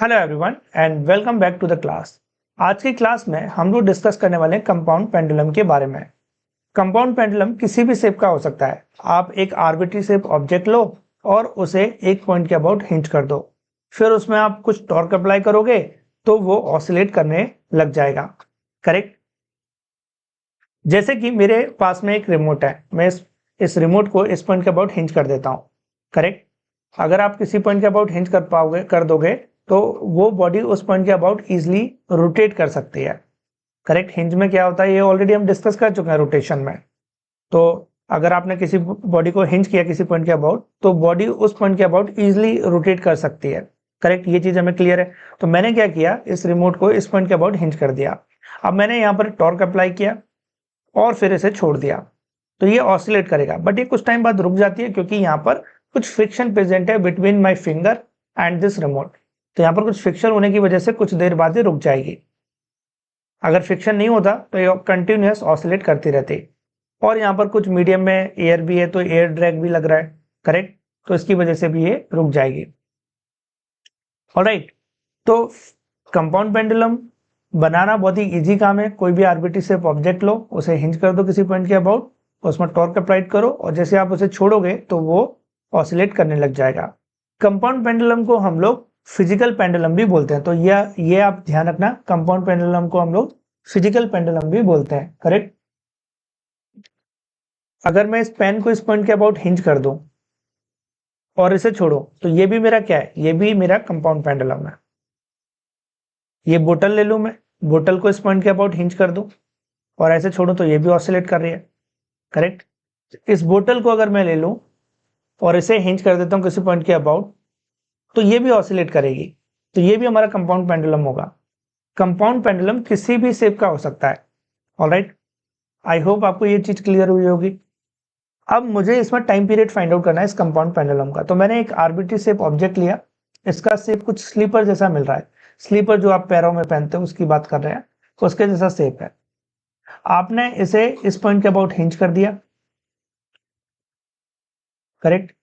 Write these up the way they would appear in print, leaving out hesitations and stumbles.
Hello everyone and welcome back to the class. आज की class में हम लोग डिस्कस करने वाले हैं कंपाउंड पेंडुलम के बारे में। कंपाउंड पेंडुलम किसी भी शेप का हो सकता है। आप एक आर्बिट्री शेप ऑब्जेक्ट लो और उसे एक पॉइंट के अबाउट हिंज कर दो, फिर उसमें आप कुछ टॉर्क अप्लाई करोगे तो वो ऑसिलेट करने लग जाएगा। करेक्ट। जैसे कि मेरे पास में एक रिमोट है, मैं इस रिमोट को इस पॉइंट के अबाउट हिंज कर देता हूँ। करेक्ट। अगर आप किसी पॉइंट के अबाउट हिंज कर दोगे तो वो बॉडी उस पॉइंट के अबाउट इजीली रोटेट कर सकती है। करेक्ट। हिंज में क्या होता है ये ऑलरेडी हम डिस्कस कर चुके हैं रोटेशन में। तो अगर आपने किसी बॉडी को हिंज किया किसी पॉइंट के अबाउट तो बॉडी उस पॉइंट के अबाउट इजीली रोटेट कर सकती है। करेक्ट। ये चीज हमें क्लियर है। तो मैंने क्या किया, इस रिमोट को इस पॉइंट के अबाउट हिंज कर दिया। अब मैंने यहाँ पर टॉर्क अप्लाई किया और फिर इसे छोड़ दिया तो ये ऑसिलेट करेगा, बट ये कुछ टाइम बाद रुक जाती है क्योंकि यहाँ पर कुछ फ्रिक्शन प्रेजेंट है between my finger and this remote. तो यहाँ पर कुछ फ्रिक्शन होने की वजह से कुछ देर बाद ये रुक जाएगी। अगर फ्रिक्शन नहीं होता तो ये कंटिन्यूअस ऑसिलेट करती रहती। और यहाँ पर कुछ मीडियम में एयर भी है तो एयर ड्रैग भी लग रहा है। करेक्ट। तो इसकी वजह से भी ये रुक जाएगी। ऑलराइट। तो कंपाउंड पेंडुलम बनाना बहुत ही इजी काम है। कोई भी आर्बिट्री शेप ऑब्जेक्ट लो, उसे हिंज कर दो किसी पॉइंट के अबाउट, उसमें टॉर्क अप्लाई करो और जैसे आप उसे छोड़ोगे तो वो ऑसिलेट करने लग जाएगा। कंपाउंड पेंडुलम को हम लोग फिजिकल पेंडुलम भी बोलते हैं। तो ये आप ध्यान रखना, कंपाउंड पेंडुलम को हम लोग फिजिकल पेंडुलम भी बोलते हैं। करेक्ट। अगर मैं इस पेन को इस पॉइंट के अबाउट हिंज कर दूं और इसे छोड़ो तो ये भी मेरा क्या है, ये भी मेरा कंपाउंड पेंडुलम है। ये बोतल ले लूं, मैं बोतल को इस पॉइंट के अबाउट हिंज कर दूं और ऐसे छोड़ूं तो ये भी ऑसिलेट कर रही है। करेक्ट। इस बोतल को अगर मैं ले लूं और इसे हिंज कर देता हूं किसी पॉइंट के अबाउट तो ये भी ऑसिलेट करेगी। तो ये भी हमारा कंपाउंड पेंडुलम होगा। कंपाउंड पेंडुलम किसी भी शेप का हो सकता है। ऑलराइट। आई होप आपको ये चीज क्लियर हुई होगी। अब मुझे इसमें टाइम पीरियड फाइंड आउट करना है इस कंपाउंड पेंडुलम का। तो मैंने एक आर्बिट्री शेप ऑब्जेक्ट लिया, इसका शेप कुछ स्लीपर जैसा मिल रहा है। स्लीपर जो आप पैरों में पहनते हो उसकी बात कर रहे हैं, तो उसके जैसा शेप है। आपने इसे इस पॉइंट के अबाउट हिंज कर दिया। करेक्ट।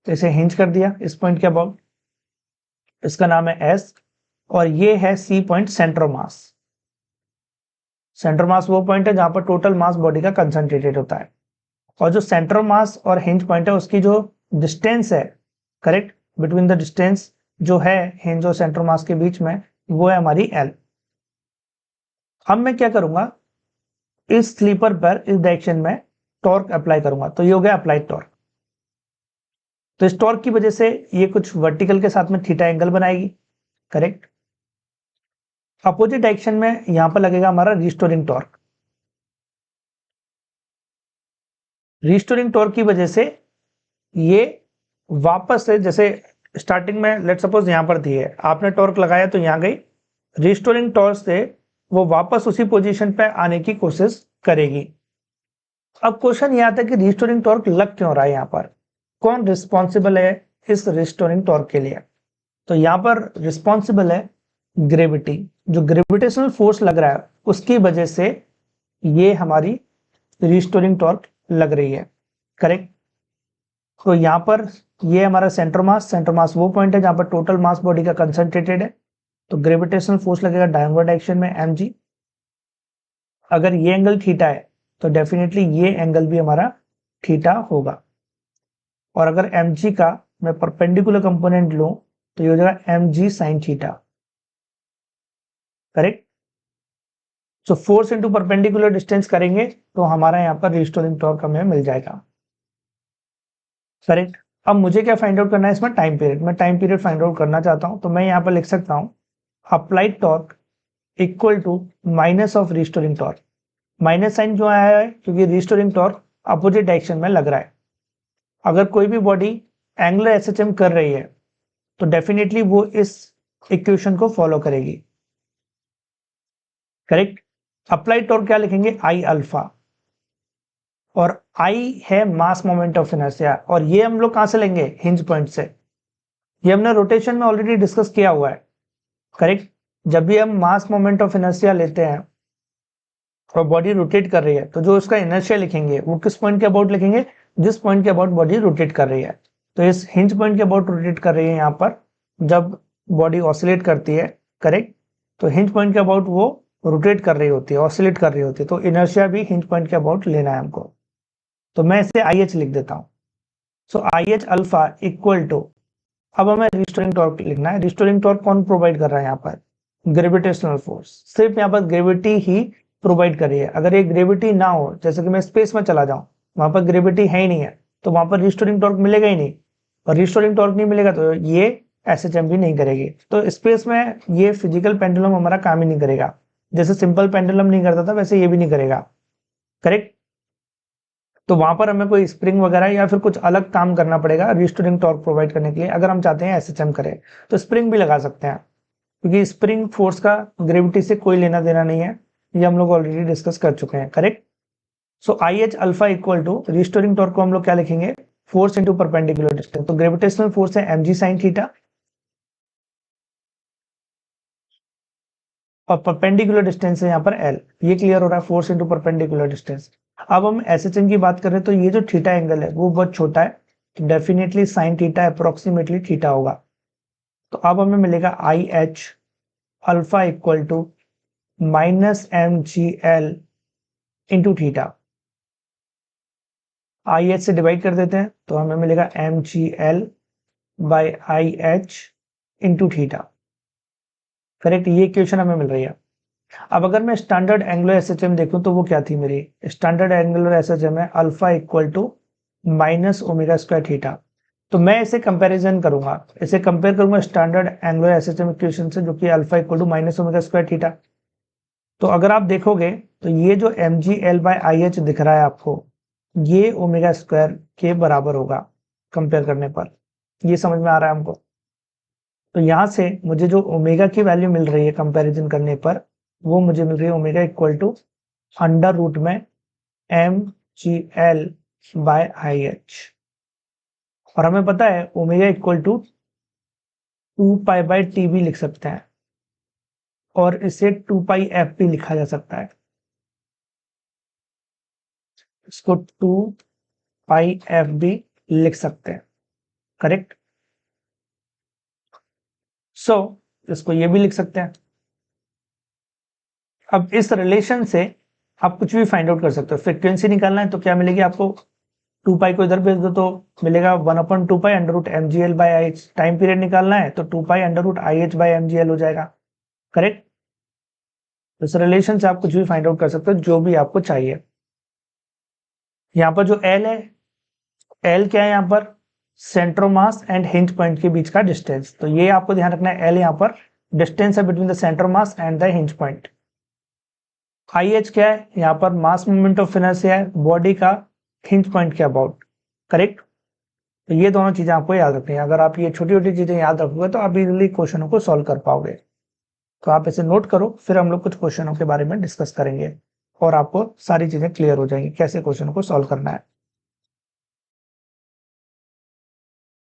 तो इसे हिंज कर दिया इस पॉइंट के अबाउट, इसका नाम है एस और ये है C point, center mass. Center mass वो पॉइंट है जहां पर टोटल मास बॉडी का कंसंट्रेटेड होता है। और जो सेंटर मास और हिंज पॉइंट है उसकी जो डिस्टेंस है, करेक्ट, बिटवीन द डिस्टेंस जो है हिंज और सेंटर मास के बीच में, वो है हमारी एल। अब मैं क्या करूंगा, इस स्लीपर पर इस डायरेक्शन में टॉर्क अप्लाई करूंगा। तो ये हो गया अप्लाइड टॉर्क। तो इस टॉर्क की वजह से ये कुछ वर्टिकल के साथ में थीटा एंगल बनाएगी। करेक्ट। अपोजिट डायरेक्शन में यहां पर लगेगा हमारा रिस्टोरिंग टॉर्क। रिस्टोरिंग टॉर्क की वजह से ये वापस से, जैसे स्टार्टिंग में लेट सपोज यहां पर थी है, आपने टॉर्क लगाया तो यहां गई, रिस्टोरिंग टॉर्क से वो वापस उसी पोजीशन पे आने की कोशिश करेगी। अब क्वेश्चन ये आता है कि रिस्टोरिंग टॉर्क लग क्यों रहा है, यहां पर कौन रिस्पॉन्सिबल है इस रिस्टोरिंग टॉर्क के लिए। तो यहां पर रिस्पॉन्सिबल है ग्रेविटी। जो ग्रेविटेशनल फोर्स लग रहा है उसकी वजह से ये हमारी रिस्टोरिंग टॉर्क लग रही है। करेक्ट। तो यहां पर ये हमारा सेंटर मास वो पॉइंट है जहां पर टोटल मास बॉडी का कंसंट्रेटेड है। तो ग्रेविटेशनल फोर्स लगेगा डाउनवर्ड डायरेक्शन में mg। अगर ये एंगल थीटा है तो डेफिनेटली ये एंगल भी हमारा थीटा होगा। और अगर mg का मैं परपेंडिकुलर कंपोनेंट लूं तो ये हो जाएगा mg साइन थीटा। करेक्ट। सो फोर्स इंटू परपेंडिकुलर डिस्टेंस करेंगे तो हमारा यहाँ पर रिस्टोरिंग टॉर्क हमें मिल जाएगा। करेक्ट। अब मुझे क्या फाइंड आउट करना है इसमें, टाइम पीरियड। मैं टाइम पीरियड फाइंड आउट करना चाहता हूं तो मैं यहाँ पर लिख सकता हूं applied torque equal to minus of restoring torque. Minus sign जो आया है क्योंकि रिस्टोरिंग टॉर्क अपोजिट डायरेक्शन में लग रहा है। अगर कोई भी बॉडी एंगुलर एसएचएम कर रही है तो डेफिनेटली वो इस इक्वेशन को फॉलो करेगी। करेक्ट। अप्लाइड टॉर्क क्या लिखेंगे, आई अल्फा, और आई है मास मोमेंट ऑफ इनर्शिया। और ये हम लोग कहां से लेंगे, हिंज पॉइंट से। ये हमने रोटेशन में ऑलरेडी डिस्कस किया हुआ है। करेक्ट। जब भी हम मास मोमेंट ऑफ इनर्शिया लेते हैं और बॉडी रोटेट कर रही है तो जो उसका इनर्शिया लिखेंगे वो किस पॉइंट के अबाउट लिखेंगे, जिस पॉइंट के अबाउट बॉडी रोटेट कर रही है। तो इस हिंज पॉइंट के अबाउट रोटेट कर रही है यहाँ पर, जब बॉडी ऑसिलेट करती है, करेक्ट। तो हिंज पॉइंट के अबाउट वो रोटेट कर रही होती है, ऑसिलेट कर रही होती है, तो इनर्शिया भी हिंज पॉइंट के अबाउट लेना है हमको। तो मैं इसे आई एच लिख देता हूँ। So I H alpha equal to, अब हमें रिस्टोरिंग टॉर्क लिखना है। रिस्टोरिंग टॉर्क कौन प्रोवाइड कर रहा है यहाँ पर? Gravitational force. सिर्फ यहाँ पर ग्रेविटी ही प्रोवाइड कर रही है। अगर ये ग्रेविटी ना हो, जैसे कि मैं स्पेस में चला जाऊं, वहां पर ग्रेविटी है ही नहीं है, तो वहां पर रिस्टोरिंग टॉर्क मिलेगा ही नहीं, और रिस्टोरिंग टॉर्क नहीं मिलेगा तो ये एसएचएम भी नहीं करेगी। तो स्पेस में ये फिजिकल पेंडुलम हमारा काम ही नहीं करेगा। जैसे सिंपल पेंडुलम नहीं करता था, वैसे ये भी नहीं करेगा, करेक्ट। तो वहां पर हमें कोई स्प्रिंग वगैरह या फिर कुछ अलग काम करना पड़ेगा रिस्टोरिंग टॉर्क प्रोवाइड करने के लिए। अगर हम चाहते हैं एसएचएम करें तो स्प्रिंग भी लगा सकते हैं, क्योंकि स्प्रिंग फोर्स का ग्रेविटी से कोई लेना देना नहीं है, ये हम लोग ऑलरेडी डिस्कस कर चुके हैं, correct. So I H alpha equal to restoring torque को हम लोग क्या लिखेंगे? Force into perpendicular distance. तो ग्रेविटेशनल फोर्स है mg साइन थीटा, और परपेंडिकुलर डिस्टेंस है यहाँ पर l। ये क्लियर हो रहा है, फोर्स इंटू परपेंडिकुलर डिस्टेंस। अब हम एसएचएम की बात करें तो ये जो थीटा एंगल है वो बहुत छोटा है, तो definitely sine theta approximately theta होगा। तो अब हमें मिलेगा I H alpha equal to minus M G L into theta. I H से डिवाइड कर देते हैं तो हमें मिलेगा M G L by I H into theta, correct. ये इक्वेशन हमें मिल रही है। अब अगर मैं स्टैंडर्ड एंगुलर एसएचएम देखूं तो वो क्या थी मेरी? स्टैंडर्ड एंगुलर एसएचएम है alpha equal to minus omega square theta. तो मैं इसे कंपैरिजन करूंगा, इसे कंपेयर करूंगा स्टैंडर्ड एंगुलर एसएचएम इक्वेशन से, जो कि alpha equal to minus omega square theta. तो अगर आप देखोगे तो ये जो M G L by I H दिख रहा है आपको, ये ओमेगा स्क्वायर के बराबर होगा कंपेयर करने पर। ये समझ में आ रहा है हमको? तो यहां से मुझे जो ओमेगा की वैल्यू मिल रही है कंपैरिजन करने पर, वो मुझे मिल रही है omega equal to under root में M G L by I H. और हमें पता है omega equal to 2 pi by T भी लिख सकते हैं, और इसे 2 पाई एफ भी लिखा जा सकता है। इसको 2 पाई एफ भी लिख सकते हैं, करेक्ट। सो इसको ये भी लिख सकते हैं। अब इस रिलेशन से आप कुछ भी फाइंड आउट कर सकते हो। फ्रीक्वेंसी निकालना है तो क्या मिलेगी आपको? 2 पाई को इधर भेज दो तो मिलेगा 1/2 pi under root M G L by I H. Time period निकालना है तो 2 pi under root I H by M G L हो जाएगा, करेक्ट। इस रिलेशन से आप कुछ भी फाइंड आउट कर सकते हो, जो भी आपको चाहिए। यहाँ पर जो एल है, एल क्या है यहाँ पर? सेंट्रोमास एंड हिंज पॉइंट के बीच का डिस्टेंस। तो ये आपको ध्यान रखना है, एल यहाँ पर डिस्टेंस है between the centre of mass and the hinge point. I H क्या है? यहाँ पर मास मोमेंट ऑफ इनर्शिया है बॉडी का हिंज पॉइंट के अबाउट, करेक्ट। तो ये दोनों चीजें आपको याद रखनी है। अगर आप ये छोटी छोटी चीजें याद रखोगे तो आप इजीली क्वेश्चनों को सॉल्व कर पाओगे। तो आप इसे नोट करो, फिर हम लोग कुछ क्वेश्चनों के बारे में डिस्कस करेंगे और आपको सारी चीजें क्लियर हो जाएंगी कैसे क्वेश्चन को सॉल्व करना है।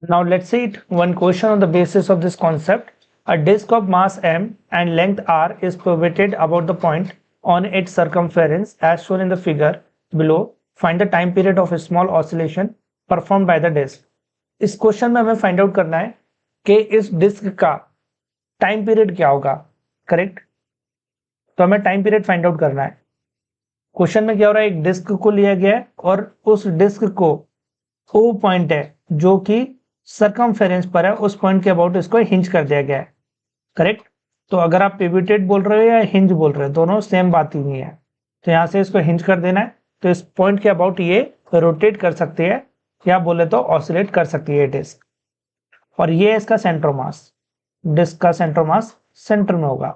Now let's see it. One question on the basis of this concept. A disk of mass m and length r is pivoted about the point on its circumference as shown in the figure below. Find the time period of a small oscillation performed by the disk. इस question में हमें find out करना है कि इस disc का time period क्या होगा, करेक्ट। तो हमें टाइम पीरियड फाइंड आउट करना है। क्वेश्चन में क्या हो रहा है? एक डिस्क को लिया गया है और उस डिस्क को ओ पॉइंट है जो कि सर्कमफेरेंस पर है, उस पॉइंट के अबाउट इसको हिंज कर दिया गया है, करेक्ट। तो अगर आप पिवटेड बोल रहे हो या हिंज बोल रहे हो, दोनों सेम बात ही नहीं है। तो यहां से इसको हिंज कर देना है, तो इस पॉइंट के अबाउट ये रोटेट कर सकती है या बोले तो ऑसिलेट कर सकती है डिस्क। और ये है इसका सेंट्रोमास, डिस्क का सेंट्रोमास सेंटर में होगा।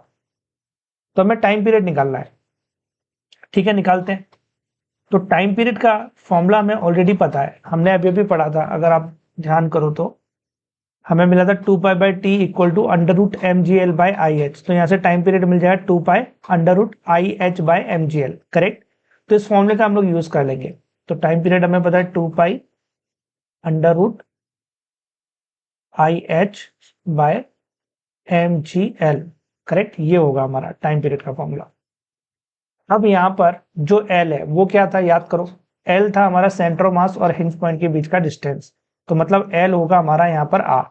तो हमें टाइम पीरियड निकालना है, ठीक है, निकालते हैं। तो टाइम पीरियड का फॉर्मूला हमें ऑलरेडी पता है, हमने अभी अभी पढ़ा था। अगर आप ध्यान करो तो हमें मिला था 2 pi by T equal to under root M G L by I H. तो यहाँ से टाइम पीरियड मिल जाएगा 2 pi under root I H by M G L, correct. तो इस फॉर्मूले का हम लोग यूज कर लेंगे। तो टाइम पीरियड हमें पता है 2 pi under root I H by M G L, correct. ये होगा हमारा टाइम पीरियड का फॉर्मूला। अब यहाँ पर जो एल है वो क्या था, याद करो। एल था हमारा सेंट्रोमास और हिंज पॉइंट के बीच का डिस्टेंस, तो मतलब एल होगा हमारा यहाँ पर आर।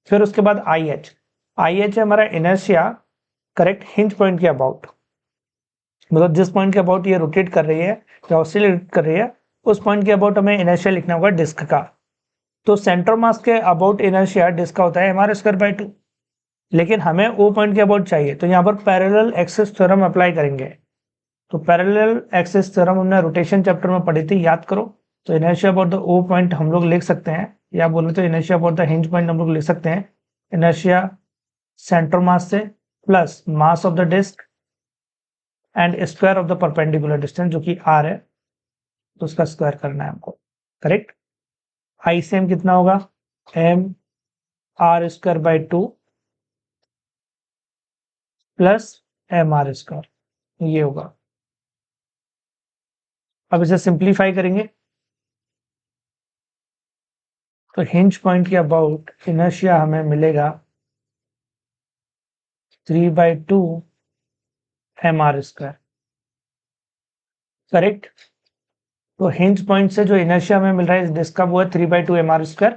फिर उसके बाद आई एच, आई एच है हमारा इनर्शिया करेक्ट हिंज पॉइंट के अबाउट, मतलब जिस पॉइंट के अबाउट ये रोटेट कर रही है या ऑसिलेट कर रही है उस पॉइंट के अबाउट हमें इनर्शिया लिखना होगा डिस्क का। तो सेंटर मास के अबाउट इनर्शिया डिस्क का होता है mr²/2, लेकिन हमें ओ पॉइंट के अबाउट चाहिए, तो यहाँ पर पैरेलल एक्सिस थ्योरम अप्लाई करेंगे। तो पैरेलल एक्सिस थ्योरम हमने रोटेशन चैप्टर में पढ़ी थी, याद करो। तो inertia about the O point हम लोग लिख सकते हैं, या बोले तो inertia about the hinge point हम लोग लिख सकते हैं, इनर्शिया सेंटर मास से plus mass of the disc and square of the perpendicular distance जो कि r है, तो उसका स्क्वायर करना है हमको। करेक्ट। आई सेम कितना होगा, mr²/2 प्लस mr², ये होगा। अब इसे सिंप्लीफाई करेंगे तो हिंज पॉइंट के अबाउट इनर्शिया हमें मिलेगा 3/2 mr²। करेक्ट। तो हिंज पॉइंट से जो इनर्शिया हमें मिल रहा है इस डिस्क का वो है 3/2 mr²।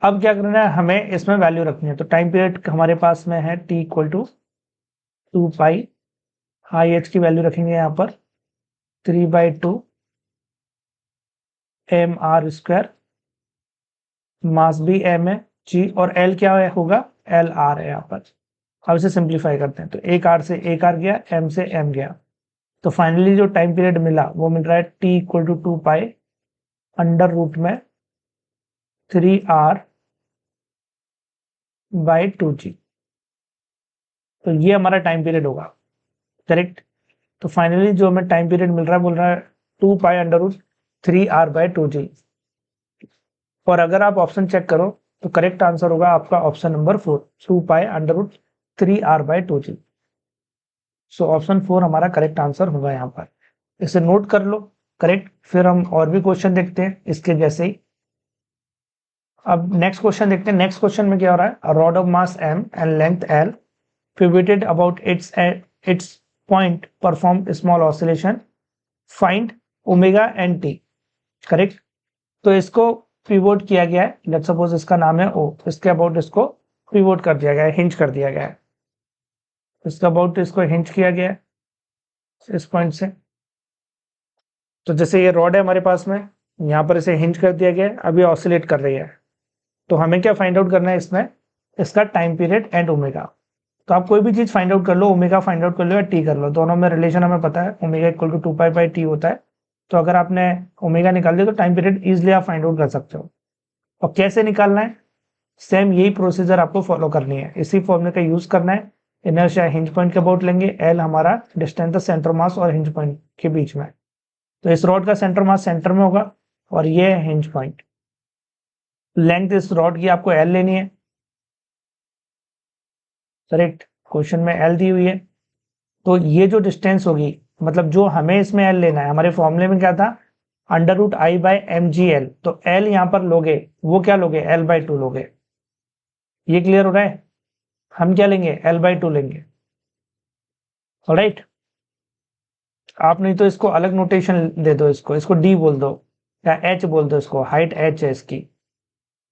अब क्या करना है, हमें इसमें वैल्यू रखनी है। तो टाइम पीरियड हमारे पास में है t = 2 पाई, आई एच की वैल्यू रखेंगे यहाँ पर 3/2 mr², मास भी m है, g और l क्या होगा, lr है यहाँ पर। अब इसे सिंप्लीफाई करते हैं, तो एक r से एक r गया, m से m गया, तो फाइनली जो टाइम पीरियड मिला वो मिल रहा है t = 2 पाई अंडर रूट में 3r/2g। तो ये हमारा टाइम पीरियड होगा। करेक्ट। तो फाइनली जो हमें टाइम पीरियड मिल रहा है बोल रहा है 2 पाई अंडर रूट 3r/2g। और अगर आप ऑप्शन चेक करो तो करेक्ट आंसर होगा आपका option number 4, 2 pi under root 3r/2g। So option 4 हमारा करेक्ट आंसर होगा यहाँ पर, इसे नोट कर लो। करेक्ट। फिर हम और भी क्वेश्चन देखते हैं इसके जैसे ही। अब नेक्स्ट क्वेश्चन देखते हैं। नेक्स्ट क्वेश्चन में क्या हो रहा है, a rod of mass m and length l pivoted about its point perform small oscillation, find omega and t। Correct. तो इसको पिवोट किया गया है, लेट्स सपोज इसका नाम है o, इसके अबाउट इसको पिवोट कर दिया गया है, हिंज कर दिया गया है, इसका अबाउट इसको हिंज किया गया है इस पॉइंट से। तो जैसे ये रॉड है हमारे पास में, यहाँ पर इसे हिंज कर दिया गया है, अभी ऑसिलेट कर रही है। तो हमें क्या फाइंड आउट करना है इसमें, इसका टाइम पीरियड एंड ओमेगा। तो आप कोई भी चीज फाइंड आउट कर लो, ओमेगा फाइंड आउट कर लो या टी कर लो, दोनों में रिलेशन हमें पता है, ओमेगा = 2 पाई टी होता है। तो अगर आपने ओमेगा निकाल दिया तो टाइम पीरियड इजिली आप फाइंड आउट कर सकते हो। और कैसे निकालना है, सेम यही प्रोसीजर आपको फॉलो करनी है, इसी फॉर्मूले का यूज करना है। इनर्शिया हिंज पॉइंट के अबाउट लेंगे, एल हमारा डिस्टेंस सेंटर मास और हिंज पॉइंट के बीच में। तो इस रॉड का सेंटर मास सेंटर में होगा और ये है हिंज पॉइंट। लेंथ इस रॉड की आपको एल लेनी है। करेक्ट। क्वेश्चन में एल दी हुई है, तो ये जो डिस्टेंस होगी, मतलब जो हमें इसमें एल लेना है, हमारे फॉर्मूले में क्या था, √I/mgl। तो एल यहां पर लोगे, वो क्या लोगे, l/2 लोगे। ये क्लियर हो रहा है, हम क्या लेंगे, l/2 लेंगे। ऑलराइट। आप नहीं तो इसको अलग नोटेशन दे दो, इसको d बोल दो या h बोल दो, इसको हाइट h है इसकी,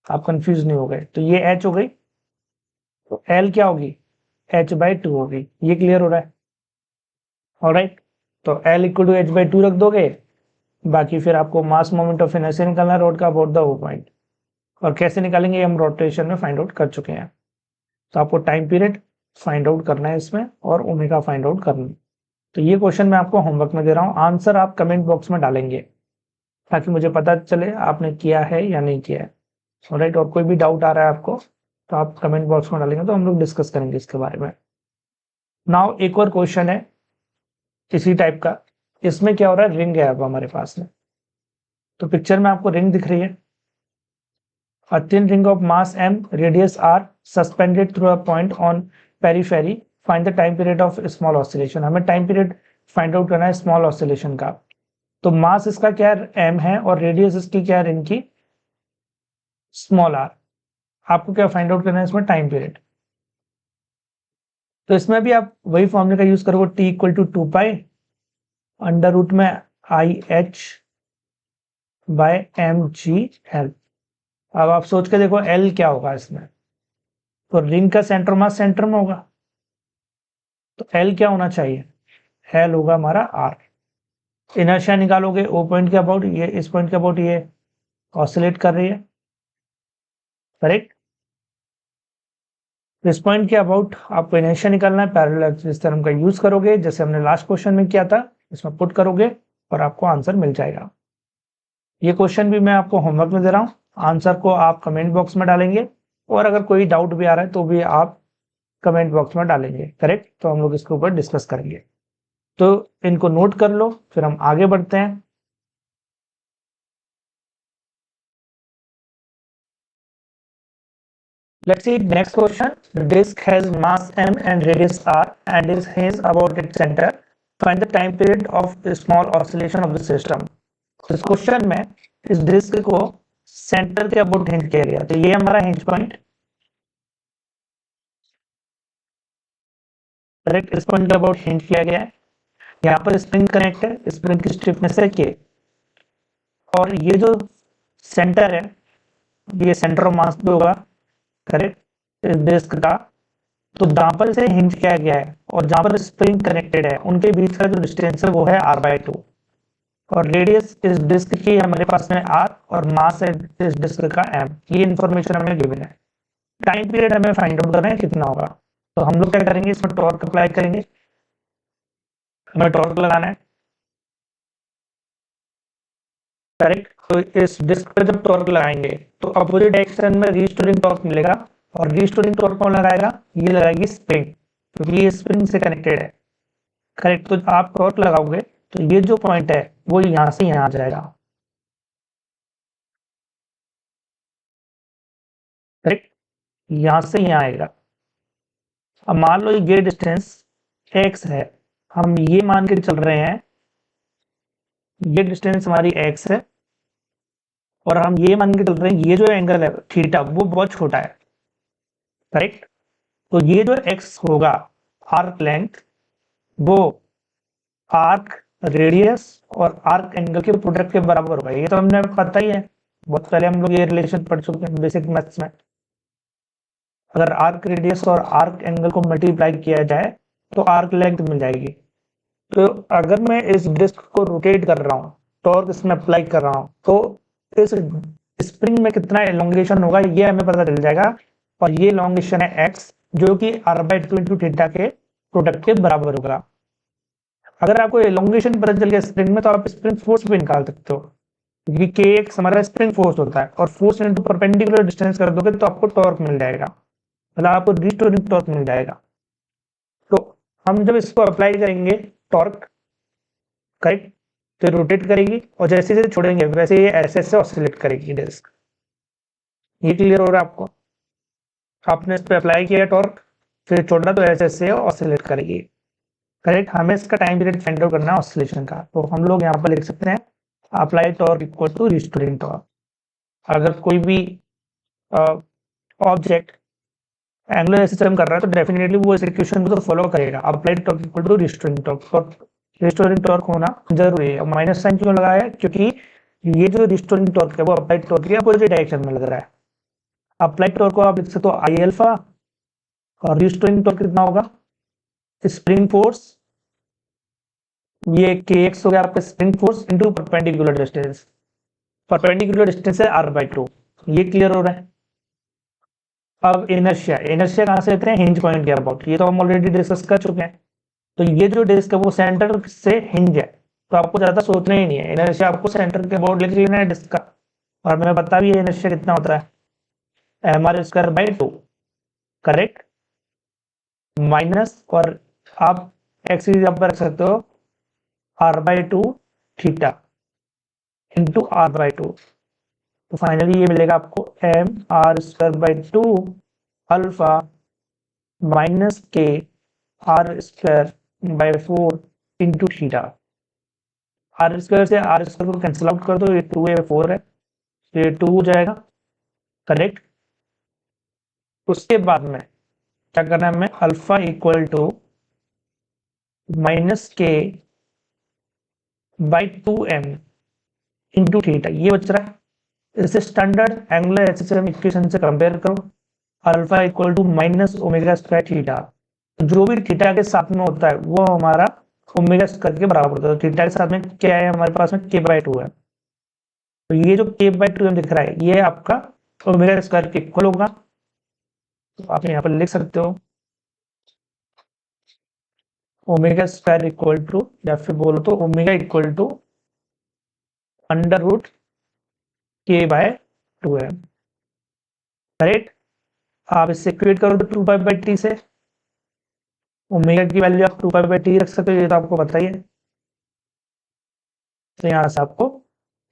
आप कंफ्यूज नहीं हो गए। तो ये h हो गई, तो l क्या होगी, h/2 होगी। ये क्लियर हो रहा है। ऑलराइट। तो l = h/2 रख दोगे, बाकी फिर आपको मास मोमेंट ऑफ इनर्शिया निकालना है रोड का अबाउट द ओ पॉइंट। और कैसे निकालेंगे हम रोटेशन में फाइंड आउट कर चुके हैं। तो आपको टाइम पीरियड फाइंड आउट करना है इसमें और ओमेगा फाइंड आउट करना है। तो ये क्वेश्चन मैं आपको होमवर्क में दे रहा हूँ, आंसर आप कमेंट बॉक्स में डालेंगे ताकि मुझे पता चले आपने किया है या नहीं किया है। ऑलराइट। और कोई भी डाउट आ रहा है आपको तो आप कमेंट बॉक्स में डालेंगे, तो हम लोग डिस्कस करेंगे इसके बारे में। नाउ एक और क्वेश्चन है इसी टाइप का, इसमें क्या हो रहा है, रिंग है अब हमारे पास में। तो पिक्चर में आपको रिंग दिख रही है, a thin ring of mass m, radius r, suspended through a point on periphery, find the time period of small oscillation। हमें टाइम पीरियड फाइंड आउट करना है स्मॉल ऑसिलेशन का। तो मास इसका क्या m है और रेडियस इसकी क्या है, रिंग की, स्मॉल r। आपको क्या फाइंड आउट करना है इसमें, टाइम पीरियड। तो इसमें भी आप वही फॉर्मूले का यूज करोगे, t = 2 पाई अंडर रूट में IH/mgl। अब आप सोच के देखो L क्या होगा इसमें, तो रिंग का सेंटर मास सेंटर में होगा, तो एल क्या होना चाहिए, एल होगा हमारा आर। इनर्शिया निकालोगे ओ पॉइंट के अबाउट, ये इस पॉइंट के अबाउट ये ऑसिलेट कर रही है, करेक्ट। इस पॉइंट के अबाउट आपको इनर्शिया निकालना है, पैरेलल एक्सिस थ्योरम का यूज करोगे जैसे हमने लास्ट क्वेश्चन में किया था, इसमें पुट करोगे और आपको आंसर मिल जाएगा। ये क्वेश्चन भी मैं आपको होमवर्क में दे रहा हूँ, आंसर को आप कमेंट बॉक्स में डालेंगे और अगर कोई डाउट भी आ रहा है तो भी आप कमेंट बॉक्स में डालेंगे, करेक्ट। तो हम लोग इसके ऊपर डिस्कस करेंगे, तो इनको नोट कर लो, फिर हम आगे बढ़ते हैं। Let's see next question. The disk has mass m and radius r and is hinged about its center. Find the time period of the small oscillation of the system. इस क्वेश्चन में इस disc को centre के about hinge किया गया, तो ये हमारा हिंज पॉइंट, करेक्ट। इस पॉइंट के अबाउट हिंज किया गया है, यहाँ पर स्प्रिंग कनेक्ट है, स्प्रिंग की स्टिफनेस है के, और ये जो सेंटर है ये सेंटर ऑफ मास भी होगा, करेक्ट, इस डिस्क का। तो जहां पर इसे हिंज किया गया है और जहां पर स्प्रिंग कनेक्टेड है उनके बीच का जो डिस्टेंस है वो है r/2, और रेडियस इस डिस्क की हमारे पास में r और मास है इस डिस्क का m। ये इन्फॉर्मेशन हमें गिवन है। टाइम पीरियड हमें फाइंड आउट करना है कितना होगा, तो हम लोग क्या करेंगे, इसमें टॉर्क अप्लाई करेंगे, हमें टॉर्क लगाना है, करेक्ट। तो इस डिस्क पे जब टॉर्क लगाएंगे तो अपोजिट डायरेक्शन में रीस्टोरिंग टॉर्क मिलेगा, और रीस्टोरिंग टॉर्क कौन लगाएगा, ये लगाएगी स्प्रिंग, क्योंकि ये स्प्रिंग से कनेक्टेड है, करेक्ट। तो आप टॉर्क लगाओगे तो ये जो पॉइंट है वो यहां से यहां आ जाएगा, करेक्ट, यहां से यहां आएगा। अब मान लो ये डिस्टेंस x है, हम ये मान के चल रहे हैं ये डिस्टेंस हमारी x है, और हम ये मान के चल रहे हैं ये जो एंगल है थीटा वो बहुत छोटा है, करेक्ट। तो ये जो x होगा आर्क लेंथ, वो आर्क रेडियस और आर्क एंगल के प्रोडक्ट के बराबर होगा। ये तो हमने पता ही है, बहुत पहले हम लोग ये रिलेशन पढ़ चुके हैं बेसिक मैथ्स में। अगर आर्क रेडियस और आर्क एंगल को मल्टीप्लाई किया जाए तो आर्क लेंथ मिल जाएगी। तो अगर मैं इस डिस्क को रोटेट कर रहा हूँ, टॉर्क इसमें अप्लाई कर रहा हूँ, तो इस स्प्रिंग में कितना एलोंगेशन होगा ये हमें पता चल जाएगा, और ये एलोंगेशन है एक्स, जो कि r/2 इंटू थीटा के प्रोडक्ट के बराबर होगा। अगर आपको एलोंगेशन पता चल गया स्प्रिंग में तो आप स्प्रिंग फोर्स भी निकाल सकते हो, क्योंकि के एक्स हमारा स्प्रिंग फोर्स होता है, और फोर्स इंटू परपेंडिकुलर डिस्टेंस कर दोगे तो आपको टॉर्क मिल जाएगा, मतलब आपको रिस्टोरिंग टॉर्क मिल जाएगा। तो हम जब इसको अप्लाई करेंगे टॉर्क, करेक्ट, तो रोटेट करेगी और जैसे जैसे छोड़ेंगे वैसे ये ऐसे ऐसे ऑसिलेट करेगी डिस्क। ये क्लियर हो रहा है आपको, आपने इस पे अप्लाई किया टॉर्क, फिर छोड़ना तो ऐसे ऐसे ऑसिलेट करेगी, करेक्ट। हमें इसका टाइम पीरियड फाइंड आउट करना है ऑसिलेशन का, तो हम लोग यहाँ पर लिख सकते हैं apply torque equal to restoring torque. अगर कोई भी ऑब्जेक्ट एंगुलर सिस्टम कर रहा है तो डेफिनेटली वो इस इक्वेशन को तो फॉलो करेगा, applied torque equal to restoring torque, और रिस्टोरिंग टॉर्क होना जरूरी है। माइनस साइन क्यों लगाया है, क्योंकि ये जो रिस्टोरिंग टॉर्क है वो अप्लाइड टॉर्क के अपोजिट डायरेक्शन में लग रहा है। अप्लाइड टॉर्क को आप लिख सकते हो आई अल्फा, और रिस्टोरिंग टॉर्क कितना होगा, स्प्रिंग फोर्स, ये के एक्स हो गया आपका spring force into perpendicular distance, perpendicular distance है r/2। ये क्लियर हो रहा है। अब इनर्शिया, इनर्शिया कहां से लेते हैं, हिंज पॉइंट के अबाउट, ये तो हम ऑलरेडी डिस्कस कर चुके हैं। तो ये जो डिस्क है वो सेंटर से हिंज है, तो आपको ज्यादा सोचना ही नहीं है, इनर्शिया आपको सेंटर के अबाउट लिख लेना है डिस्क का, और मैं बता भी इनर्शिया कितना होता है mr²/2, करेक्ट, माइनस, और आप एक्स की जगह पर रख सकते हो r/2 थीटा इंटू r/2, तो फाइनली ये मिलेगा आपको mr²/2 अल्फा माइनस के r²/4 इंटू थीटा। r² से r² को कैंसिल आउट कर दो, ये 2 है 4 है, तो ये 2 हो जाएगा, करेक्ट। उसके बाद में क्या करना है, हमें alpha equal to minus K by 2m into theta, ये बच रहा है। इसे स्टैंडर्ड एंगुलर एसएसएम इक्वेशन से कंपेयर करो, alpha equal to minus omega square theta. जो भी थीटा के साथ में होता है वो हमारा ओमेगा स्क्वायर के बराबर होता है। तो थीटा के साथ में क्या है हमारे पास में k/2 है। तो ये जो k/2 दिख रहा है ये आपका ओमेगा स्क्वायर के इक्वल होगा। तो आप यहाँ पर लिख सकते हो ओमेगा स्क्वायर इक्वल टू, या फिर बोलो तो omega equal to under root k/2 है। करेक्ट। आप इससे इक्वेट करो तो 2π/t से ओमेगा की वैल्यू आप 2π/t रख सकते हो, ये तो आपको पता ही है। तो यहाँ से आपको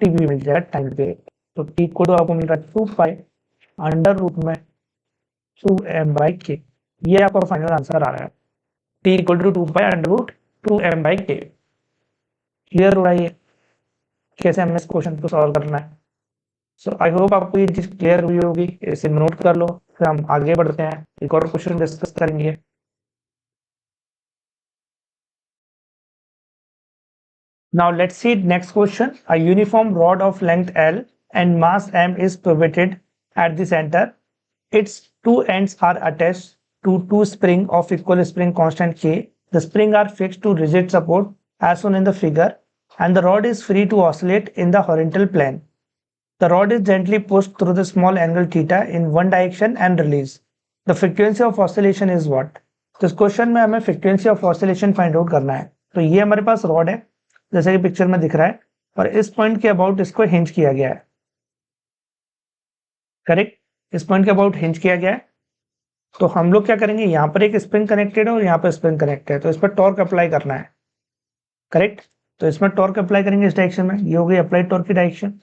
टी भी मिल जाएगा टाइम पे। तो टी को तो आपको मिल रहा है 2π अंडर रूट में 2m/k। ये आपका फाइनल आंसर आ रहा है, T equal to 2π under root 2m/k। Clear हो रहा है ये कैसे हमें इस क्वेश्चन को सॉल्व करना है। सो आई होप आपको ये चीज क्लियर हुई होगी। इसे नोट कर लो, फिर हम आगे बढ़ते हैं, एक और क्वेश्चन डिस्कस करेंगे। Now let's see next question. A uniform rod of length L and mass m is pivoted at the center. Its two ends are attached to two springs of equal spring constant K. The springs are fixed to rigid support as shown in the figure, and the rod is free to oscillate in the horizontal plane. The rod is gently pushed through the small angle theta in one direction and released. The frequency of oscillation is what? तो इस question में हमें frequency of oscillation find out करना है। तो ये हमारे पास rod है जैसे कि पिक्चर में दिख रहा है, और इस पॉइंट के अबाउट इसको हिंज किया गया है। करेक्ट, इस पॉइंट के अबाउट हिंज किया गया है। तो हम लोग क्या करेंगे, यहाँ पर एक स्प्रिंग कनेक्टेड है और यहाँ पर स्प्रिंग कनेक्टेड है, तो इस पर टॉर्क अप्लाई करना है। करेक्ट, तो इसमें टॉर्क अप्लाई करेंगे इस डायरेक्शन में, ये हो गई अप्लाइड टॉर्क की डायरेक्शन।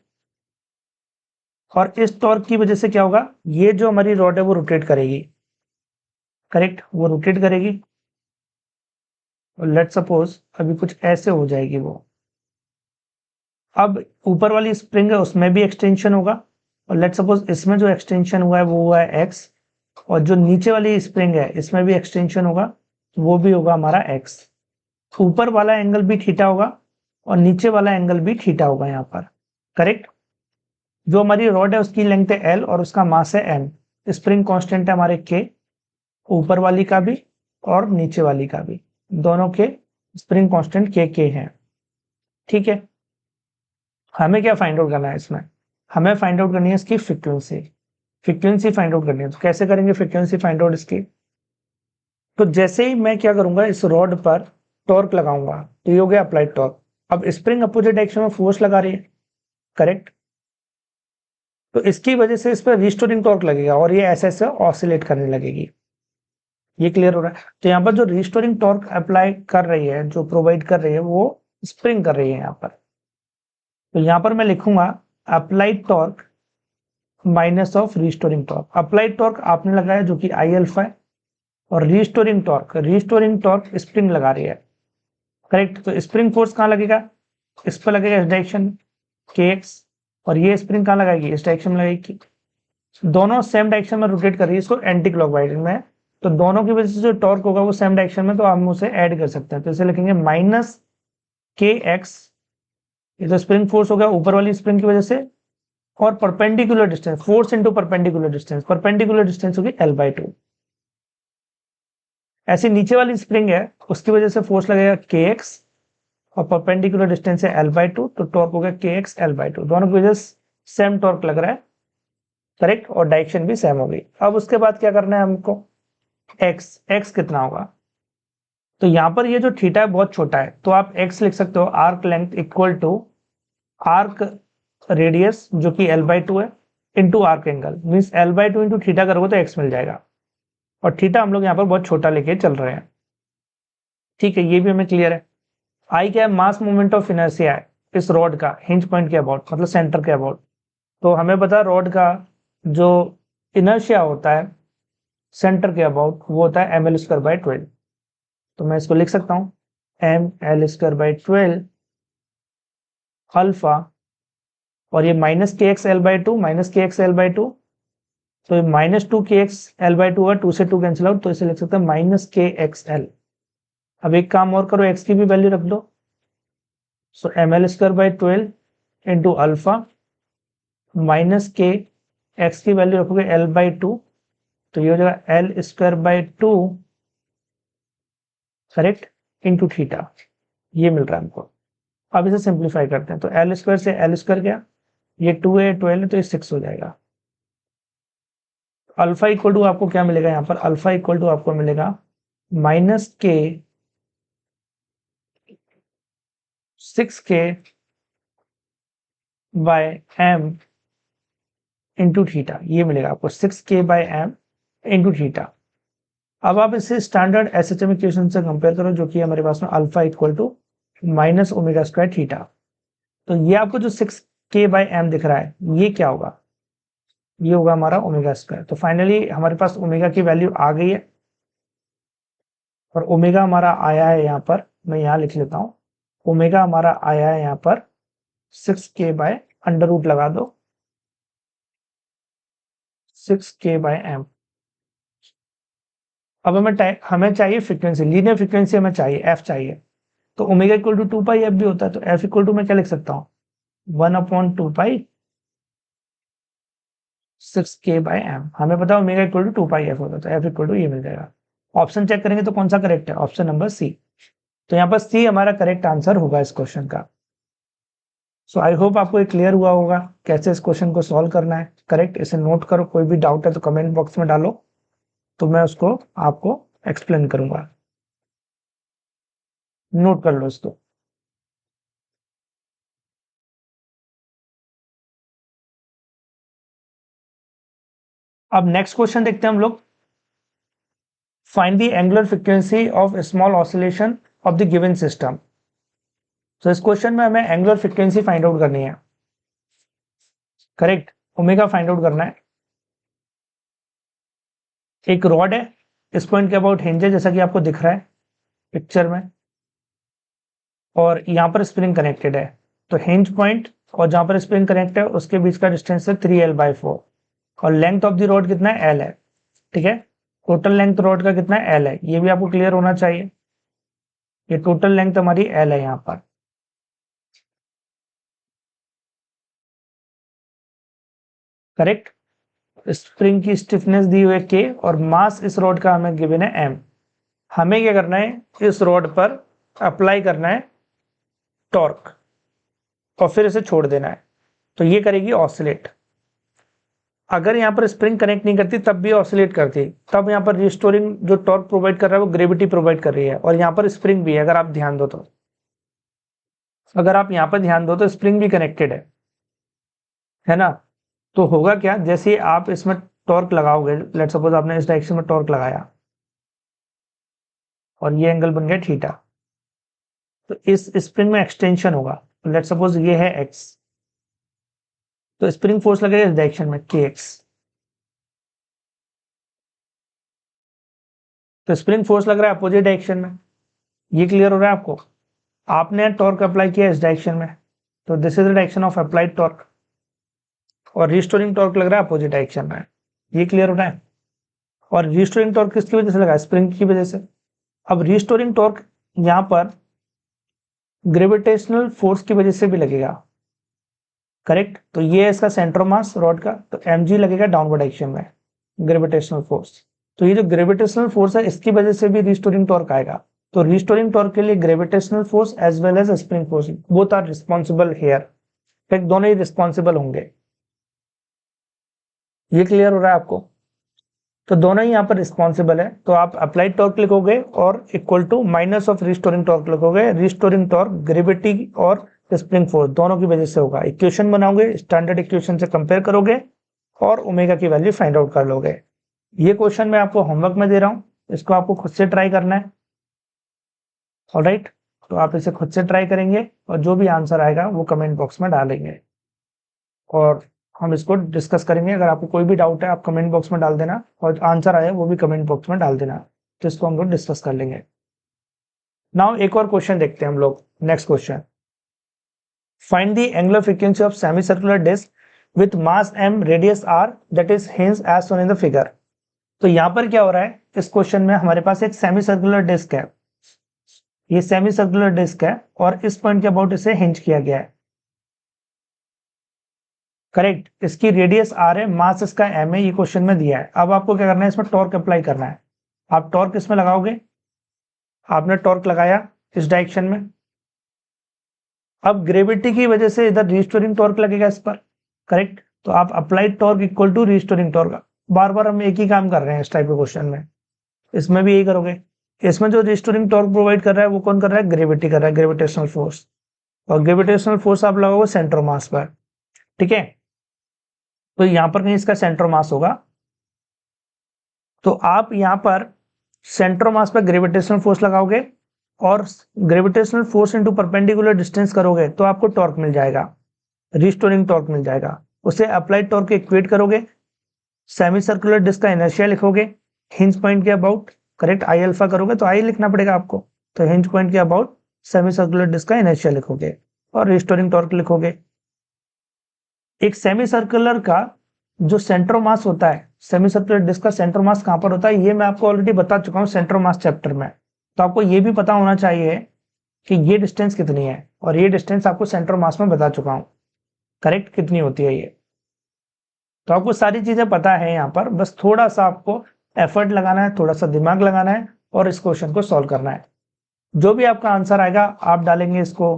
और इस टॉर्क की वजह से क्या होगा, ये जो हमारी रॉड है वो रोटेट करेगी। करेक्ट, वो रोटेट करेगी। और लेट सपोज अभी कुछ ऐसे हो जाएगी वो। अब ऊपर वाली स्प्रिंग है उसमें भी एक्सटेंशन होगा, और लेट सपोज इसमें जो एक्सटेंशन हुआ है वो हुआ है एक्स, और जो नीचे वाली स्प्रिंग है इसमें भी एक्सटेंशन होगा, वो भी होगा हमारा एक्स। ऊपर वाला एंगल भी थीटा होगा और नीचे वाला एंगल भी थीटा होगा यहाँ पर। करेक्ट, जो हमारी रॉड है उसकी लेंथ है एल और उसका मास है एम। स्प्रिंग कांस्टेंट है हमारे के, ऊपर वाली का भी और नीचे वाली का भी, दोनों के स्प्रिंग कांस्टेंट के हैं। ठीक है, हमें क्या फाइंड आउट करना है इसमें, हमें फाइंड आउट करनी है इसकी फ्रीक्वेंसी। फ्रीक्वेंसी फाइंड आउट करनी है, तो कैसे करेंगे फ्रीक्वेंसी फाइंड आउट इसकी। तो जैसे ही मैं क्या करूंगा, इस रॉड पर टॉर्क लगाऊंगा, तो ये हो गया अप्लाइड टॉर्क। अब स्प्रिंग अपोजिट डायरेक्शन में फोर्स लगा रही है। करेक्ट, तो इसकी वजह से इस पर रिस्टोरिंग टॉर्क लगेगा और ये ऐसे ऐसे ऑसिलेट करने लगेगी। ये क्लियर हो रहा है। तो यहाँ पर जो रिस्टोरिंग टॉर्क अप्लाई कर रही है, जो प्रोवाइड कर रही है, वो स्प्रिंग कर रही है यहाँ पर। तो यहाँ पर मैं लिखूंगा applied torque minus of restoring torque. Applied torque आपने लगाया जो कि आई अल्फा है, और रिस्टोरिंग टॉर्क स्प्रिंग लगा रही है। करेक्ट, तो स्प्रिंग फोर्स कहाँ लगेगा, इस पर लगेगा इस डायरेक्शन के एक्स, और ये स्प्रिंग कहाँ लगाएगी, इस डायरेक्शन में लगेगी। दोनों सेम डायरेक्शन में रोटेट कर रही है, इसको एंटी क्लॉकवाइज में, तो दोनों की वजह से जो टॉर्क होगा वो सेम डायरेक्शन में, तो हम उसे ऐड कर सकते हैं। तो इसे लिखेंगे माइनस के एक्स, ये तो स्प्रिंग फोर्स होगा ऊपर वाली स्प्रिंग की वजह से, और perpendicular distance, force into perpendicular distance होगी L/2। ऐसी नीचे वाली स्प्रिंग है उसकी वजह से फोर्स लगेगा के एक्स, और परपेंडिकुलर डिस्टेंस है L/2, तो टॉर्क होगा के एक्स L/2। दोनों की वजह से सेम टॉर्क लग रहा है। करेक्ट, और डायरेक्शन भी सेम हो गई। अब उसके बाद क्या करना है हमको, एक्स कितना होगा, तो यहां पर ये जो थीटा है बहुत छोटा है, तो आप एक्स लिख सकते हो arc length equal to arc radius जो कि L/2 है into arc angle, means L/2 into theta करोगे तो एक्स मिल जाएगा, और थीटा हम लोग यहाँ पर बहुत छोटा लेके चल रहे हैं। ठीक है, ये भी हमें क्लियर है। आई क्या है, मास मोमेंट ऑफ इनर्शिया है इस रॉड का हिंज पॉइंट के अबाउट, मतलब सेंटर के अबाउट। तो हमें पता है रॉड का जो इनर्शिया होता है सेंटर के अबाउट वो होता है mL²/12। तो मैं इसको लिख सकता हूँ mL²/12 अल्फा, और ये माइनस के एक्स L/2, तो -2kx/L/2 है, 2 से 2 कैंसिल आउट, तो इसे लिख सकते हैं -kxL। अब एक काम और करो, x की भी वैल्यू रख दो। सो mL²/12 इंटू अल्फा माइनस के, एक्स की वैल्यू रखोगे L/2, तो ये हो जाएगा L square by 2 correct into theta, ये मिल रहा है हमको। अब इसे सिंप्लीफाई करते हैं, तो एल स्क्वायर से एल स्क्वायर गया, ये 2 है 12 है तो ये 6 हो जाएगा। अल्फा इक्वल टू आपको क्या मिलेगा यहाँ पर, अल्फा इक्वल टू आपको मिलेगा -k 6k by m into theta, ये मिलेगा आपको 6k by m into theta. अब आप इसे स्टैंडर्ड एसएचएम इक्वेशन से कंपेयर करो, जो कि हमारे पास में alpha equal to minus omega square theta. तो ये आपको जो 6k बाय m दिख रहा है, ये क्या होगा, ये होगा हमारा ओमेगा स्क्वायर। तो फाइनली हमारे पास ओमेगा की वैल्यू आ गई है, और ओमेगा हमारा आया है यहाँ पर, मैं यहाँ लिख लेता हूँ, ओमेगा हमारा आया है यहाँ पर 6k बाय अंडर रूट लगा दो 6k बाय m। अब हमें चाहिए फ्रीक्वेंसी, लीनियर फ्रीक्वेंसी हमें चाहिए, f चाहिए। तो omega equal to 2 pi F भी होता है, तो f इक्वल टू मैं क्या लिख सकता हूँ, 1/2 पाई 6k बाय m। हमें पता है omega equal to 2 pi F होता है, तो f इक्वल टू ये मिल जाएगा। ऑप्शन चेक करेंगे तो कौन सा करेक्ट है, ऑप्शन नंबर सी। तो यहाँ पर सी हमारा करेक्ट आंसर होगा इस क्वेश्चन का। सो आई होप आपको ये क्लियर हुआ होगा कैसे इस क्वेश्चन को सॉल्व करना है। करेक्ट, इसे नोट करो, कोई भी डाउट है तो कमेंट बॉक्स में डालो, तो मैं उसको आपको एक्सप्लेन करूंगा। नोट कर लो इसको। अब नेक्स्ट क्वेश्चन देखते हैं हम लोग। Find the angular frequency of small oscillation of the given system. तो इस क्वेश्चन में हमें एंगुलर फ्रीक्वेंसी फाइंड आउट करनी है। करेक्ट, ओमेगा फाइंड आउट करना है। एक रॉड है, इस पॉइंट के अबाउट हिंज है, जैसा कि आपको दिख रहा है पिक्चर में, और यहाँ पर स्प्रिंग कनेक्टेड है। तो हिंज पॉइंट और जहां पर स्प्रिंग कनेक्ट है उसके बीच का डिस्टेंस है 3l/4, और लेंथ ऑफ द रॉड कितना है, l है। ठीक है, टोटल लेंथ रॉड का कितना है, l है, ये भी आपको क्लियर होना चाहिए। ये टोटल लेंथ हमारी l है यहाँ पर। करेक्ट, स्प्रिंग की स्टिफनेस दी हुई है k, और मास इस रॉड का हमें गिवन है m। हमें क्या करना है, इस रॉड पर अप्लाई करना है टॉर्क, और फिर इसे छोड़ देना है, तो ये करेगी ऑसिलेट। अगर यहाँ पर स्प्रिंग कनेक्ट नहीं करती तब भी ऑसिलेट करती, तब यहाँ पर रिस्टोरिंग जो टॉर्क प्रोवाइड कर रहा है वो ग्रेविटी प्रोवाइड कर रही है, और यहाँ पर स्प्रिंग भी है। अगर आप ध्यान दो तो, अगर आप यहाँ पर ध्यान दो तो स्प्रिंग भी कनेक्टेड है ना। तो होगा क्या, जैसे आप इसमें टॉर्क लगाओगे, लेट सपोज आपने इस डायरेक्शन में टॉर्क लगाया और ये एंगल बन गया थीटा, तो इस स्प्रिंग में एक्सटेंशन होगा। लेट सपोज ये है x, तो स्प्रिंग फोर्स लगेगा इस डायरेक्शन में kx। तो स्प्रिंग फोर्स लग रहा है अपोजिट डायरेक्शन में, ये क्लियर हो रहा है आपको। आपने टॉर्क अप्लाई किया इस डायरेक्शन में, तो this is the direction of applied torque, और रिस्टोरिंग टॉर्क लग रहा है अपोजिट डायरेक्शन में, ये क्लियर हो रहा है। और रिस्टोरिंग टॉर्क किसकी वजह से लगा, स्प्रिंग की वजह से। अब रिस्टोरिंग टॉर्क यहाँ पर ग्रेविटेशनल फोर्स की वजह से भी लगेगा। करेक्ट, तो ये है इसका सेंटर ऑफ मास रॉड का, तो mg लगेगा डाउनवर्ड डायरेक्शन में ग्रेविटेशनल फोर्स। तो ये जो ग्रेविटेशनल फोर्स है इसकी वजह से भी रिस्टोरिंग टॉर्क आएगा। तो रिस्टोरिंग टॉर्क के लिए gravitational force as well as spring force both are responsible here, दोनों ही रिस्पॉन्सिबल होंगे। ये क्लियर हो रहा है आपको। तो दोनों ही यहाँ पर रिस्पॉन्सिबल है, तो आप अप्लाइड टॉर्क लिखोगे और equal to minus of restoring torque लिखोगे। रिस्टोरिंग टॉर्क ग्रेविटी और स्प्रिंग फोर्स दोनों की वजह से होगा। इक्वेशन बनाओगे, स्टैंडर्ड इक्वेशन से कंपेयर करोगे और ओमेगा की वैल्यू फाइंड आउट कर लोगे। ये क्वेश्चन मैं आपको होमवर्क में दे रहा हूँ, इसको आपको खुद से ट्राई करना है। ऑलराइट, तो आप इसे खुद से ट्राई करेंगे और जो भी आंसर आएगा वो कमेंट बॉक्स में डालेंगे, और हम इसको डिस्कस करेंगे। अगर आपको कोई भी डाउट है आप कमेंट बॉक्स में डाल देना, और आंसर आया वो भी कमेंट बॉक्स में डाल देना, तो इसको हम लोग डिस्कस कर लेंगे। नाउ एक और क्वेश्चन देखते हैं हम लोग। Next question, find the angular frequency of semi circular disc with mass m radius r that is hinge as shown in the figure. तो यहाँ पर क्या हो रहा है, इस क्वेश्चन में हमारे पास एक सेमी सर्कुलर डिस्क है, ये सेमी सर्कुलर डिस्क है, और इस पॉइंट के अबाउट इसे हिंज किया गया है। करेक्ट। इसकी रेडियस r है, मास इसका m है, ये क्वेश्चन में दिया है। अब आपको क्या करना है, इसमें टॉर्क अप्लाई करना है। आप टॉर्क इसमें लगाओगे, आपने टॉर्क लगाया इस डायरेक्शन में। अब ग्रेविटी की वजह से इधर रिस्टोरिंग टॉर्क लगेगा इस पर, करेक्ट। तो आप applied torque equal to restoring torque, बार बार हम एक ही काम कर रहे हैं इस टाइप के क्वेश्चन में, इसमें भी यही करोगे। इसमें जो रिस्टोरिंग टॉर्क प्रोवाइड कर रहा है वो कौन कर रहा है, ग्रेविटी कर रहा है, ग्रेविटेशनल फोर्स। और ग्रेविटेशनल फोर्स आप लगाओगे सेंटर मास पर, ठीक है। तो यहां पर कहीं इसका सेंटर मास होगा, तो आप यहां पर सेंटर मास पर ग्रेविटेशनल फोर्स लगाओगे और gravitational force into perpendicular distance करोगे तो आपको टॉर्क मिल जाएगा, रिस्टोरिंग टॉर्क मिल जाएगा। उसे अप्लाइड टॉर्क के इक्वेट करोगे, सेमी सर्कुलर डिस्क का इनर्शिया लिखोगे, हिंज पॉइंट के अबाउट, करेक्ट। आई अल्फा करोगे तो आई लिखना पड़ेगा आपको, तो हिंज पॉइंट के अबाउट सेमी सर्कुलर डिस्क का इनर्शिया लिखोगे और रिस्टोरिंग टॉर्क लिखोगे। एक सेमी सर्कुलर का जो सेंटर मास होता है, सेमी सर्कुलर डिस्क का सेंटर मास कहां पर होता है, ये मैं आपको ऑलरेडी बता चुका हूं सेंटर मास चैप्टर में। तो आपको ये भी पता होना चाहिए कि ये डिस्टेंस कितनी है, और ये डिस्टेंस आपको सेंटर मास में बता चुका हूं, करेक्ट, कितनी होती है ये। तो आपको सारी चीजें पता है यहाँ पर, बस थोड़ा सा आपको एफर्ट लगाना है, थोड़ा सा दिमाग लगाना है और इस क्वेश्चन को सॉल्व करना है। जो भी आपका आंसर आएगा आप डालेंगे इसको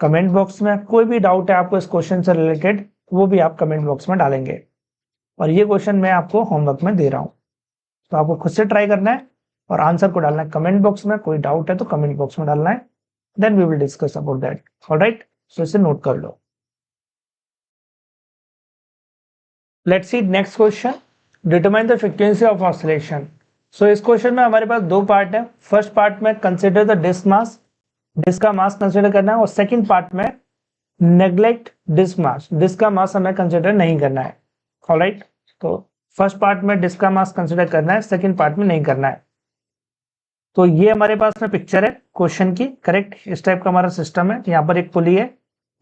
कमेंट बॉक्स में। कोई भी डाउट है आपको इस क्वेश्चन से रिलेटेड वो भी आप कमेंट बॉक्स में डालेंगे। और ये क्वेश्चन मैं आपको होमवर्क में दे रहा हूँ, तो आपको खुद से ट्राई करना है और आंसर को डालना है कमेंट बॉक्स में। कोई डाउट है तो कमेंट बॉक्स में डालना है, then we will discuss about that. Alright, so इसे नोट कर लो। Let's see next question, determine the frequency of oscillation. So इस क्वेश्चन में हमारे पास दो पार्ट है। फर्स्ट पार्ट में consider the disc mass, disc का मास कंसिडर करना है, और सेकंड पार्ट में नेग्लेक्ट डिस्क मास, डिस्क का मास हमें कंसिडर नहीं करना है। ऑलराइट, तो फर्स्ट पार्ट में डिस्क का मास कंसिडर करना है, सेकंड पार्ट में नहीं करना है। तो ये हमारे पास में पिक्चर है क्वेश्चन की, करेक्ट। इस टाइप का हमारा सिस्टम है। यहाँ पर एक पुली है,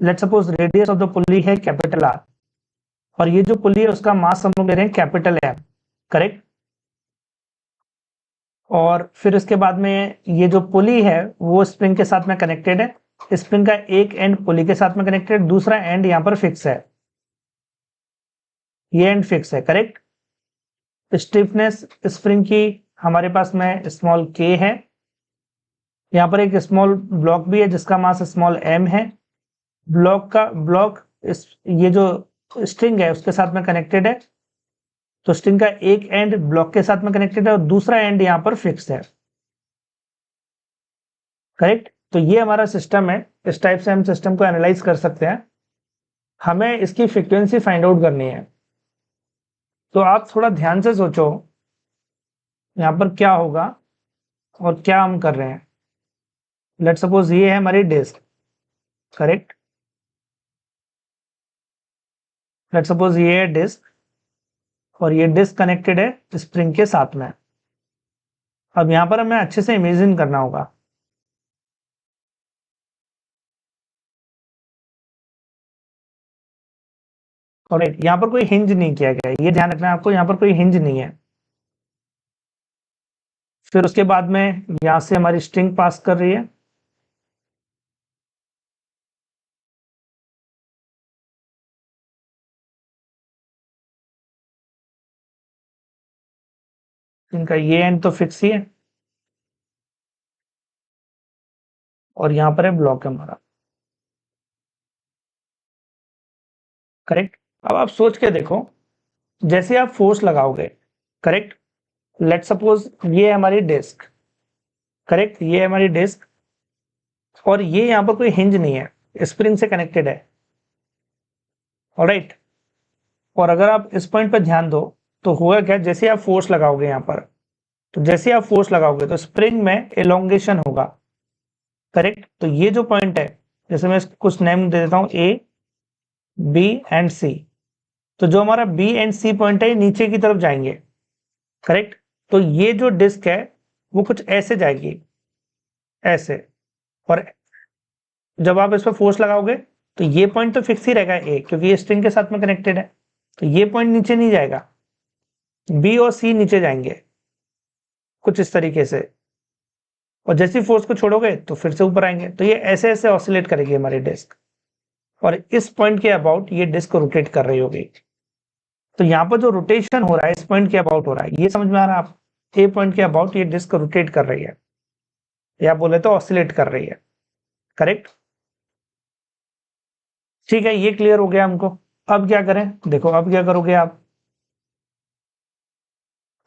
let's suppose radius of the पुली है कैपिटल आर, और ये जो पुली है उसका मास हम लोग ले रहे हैं कैपिटल एम, करेक्ट। और फिर इसके बाद में ये जो पुली है वो स्प्रिंग के साथ में कनेक्टेड है। स्प्रिंग का एक एंड पुली के साथ में कनेक्टेड, दूसरा एंड यहाँ पर फिक्स है, ये एंड फिक्स है, करेक्ट। स्टिफनेस स्प्रिंग की हमारे पास में स्मॉल के है। यहाँ पर एक स्मॉल ब्लॉक भी है जिसका मास स्मॉल एम है। ब्लॉक ये जो स्ट्रिंग है उसके साथ में कनेक्टेड है, तो स्ट्रिंग का एक एंड ब्लॉक के साथ में कनेक्टेड है और दूसरा एंड यहाँ पर फिक्स है, करेक्ट। तो ये हमारा सिस्टम है। इस टाइप से हम सिस्टम को एनालाइज कर सकते हैं। हमें इसकी फ्रीक्वेंसी फाइंड आउट करनी है। तो आप थोड़ा ध्यान से सोचो यहाँ पर क्या होगा और क्या हम कर रहे हैं। लेट्स सपोज ये है हमारी डिस्क, करेक्ट। लेट्स सपोज ये है डिस्क और ये डिस्क कनेक्टेड है स्प्रिंग के साथ में। अब यहां पर हमें अच्छे से इमेजिन करना होगा। ऑलराइट, यहां पर कोई हिंज नहीं किया गया है, ये ध्यान रखना है आपको, यहां पर कोई हिंज नहीं है। फिर उसके बाद में यहां से हमारी स्ट्रिंग पास कर रही है, इनका ये एंड तो फिक्स ही है और यहां पर है ब्लॉक हमारा, करेक्ट। अब आप सोच के देखो, जैसे आप फोर्स लगाओगे, करेक्ट। लेट सपोज ये है हमारी डिस्क, करेक्ट, ये है हमारी डिस्क और ये यहां पर कोई हिंज नहीं है, स्प्रिंग से कनेक्टेड है, ऑलराइट। और अगर आप इस पॉइंट पर ध्यान दो तो होगा क्या, जैसे आप फोर्स लगाओगे यहाँ पर, तो जैसे आप फोर्स लगाओगे तो स्प्रिंग में एलोंगेशन होगा, करेक्ट। तो ये जो पॉइंट है, जैसे मैं कुछ नेम दे देता हूं ए बी एंड सी, तो जो हमारा बी एंड सी पॉइंट है नीचे की तरफ जाएंगे, करेक्ट। तो ये जो डिस्क है वो कुछ ऐसे जाएगी, ऐसे। और जब आप इस पर फोर्स लगाओगे तो ये पॉइंट तो फिक्स ही रहेगा ए, क्योंकि ये स्ट्रिंग के साथ में कनेक्टेड है, तो ये पॉइंट नीचे नहीं जाएगा, बी और सी नीचे जाएंगे कुछ इस तरीके से। और जैसे फोर्स को छोड़ोगे तो फिर से ऊपर आएंगे, तो ये ऐसे ऐसे ऑसिलेट करेगी हमारी डिस्क, और इस पॉइंट के अबाउट ये डिस्क रोटेट कर रही होगी। तो यहाँ पर जो रोटेशन हो रहा है इस पॉइंट के अबाउट हो रहा है, ये समझ में आ रहा है आप? ए पॉइंट के अबाउट ये डिस्क रोटेट कर रही है, या बोले तो ऑसिलेट कर रही है। करेक्ट? ठीक है, ये क्लियर हो गया हमको। अब क्या करें, देखो अब क्या करोगे आप।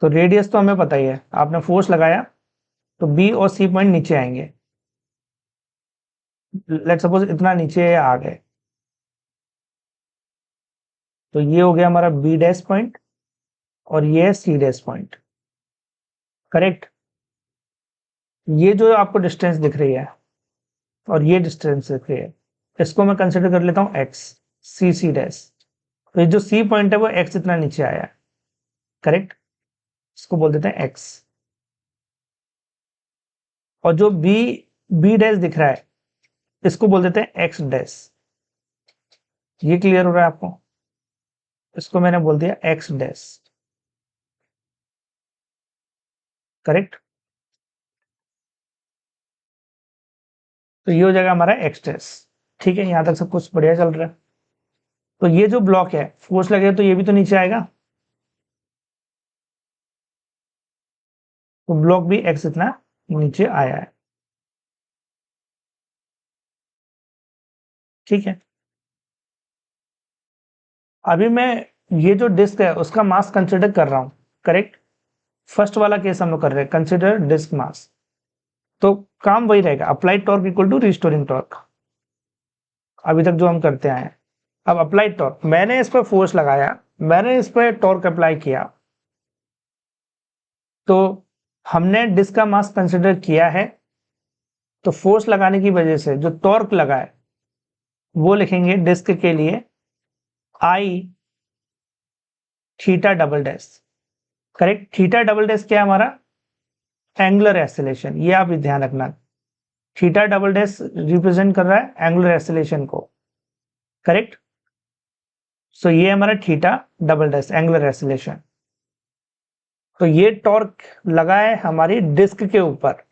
तो रेडियस तो हमें पता ही है, आपने फोर्स लगाया तो बी और सी पॉइंट नीचे आएंगे। लेट्स सपोज इतना नीचे आ गए, तो ये हो गया हमारा बी डैश पॉइंट और ये है सी डैश पॉइंट। करेक्ट? ये जो आपको डिस्टेंस दिख रही है और ये डिस्टेंस दिख रही है, इसको मैं कंसिडर कर लेता हूं एक्स, सी सी डैश। तो ये जो सी पॉइंट है वो एक्स इतना नीचे आया है। करेक्ट? इसको बोल देते हैं एक्स। और जो बी बी डैश दिख रहा है इसको बोल देते हैं एक्स डैश। ये क्लियर हो रहा है आपको? इसको मैंने बोल दिया एक्स डैश। करेक्ट? तो ये हो जाएगा हमारा एक्स डैश। ठीक है, यहां तक सब कुछ बढ़िया चल रहा है। तो ये जो ब्लॉक है फोर्स लगे तो ये भी तो नीचे आएगा, तो ब्लॉक भी एक्स इतना नीचे आया है। ठीक है, अभी मैं ये जो डिस्क है उसका मास कंसिडर कर रहा हूं। करेक्ट? फर्स्ट वाला केस हम लोग कर रहे हैं, कंसिडर डिस्क मास। तो काम वही रहेगा, applied torque equal to restoring torque, अभी तक जो हम करते आए हैं। अब अप्लाइड टॉर्क, मैंने इस पर फोर्स लगाया, मैंने इस पर टॉर्क अप्लाई किया, तो हमने डिस्क का मास कंसिडर किया है, तो फोर्स लगाने की वजह से जो टॉर्क लगा है वो लिखेंगे डिस्क के लिए I theta double dash. Correct? Theta double dash क्या है हमारा? एंगुलर एक्सेलेरेशन, ये आप ध्यान रखना। थीटा डबल डैश रिप्रेजेंट कर रहा है एंगुलर एक्सेलेरेशन को। करेक्ट? सो ये हमारा theta double dash angular acceleration. तो ये टॉर्क लगा है हमारी डिस्क के ऊपर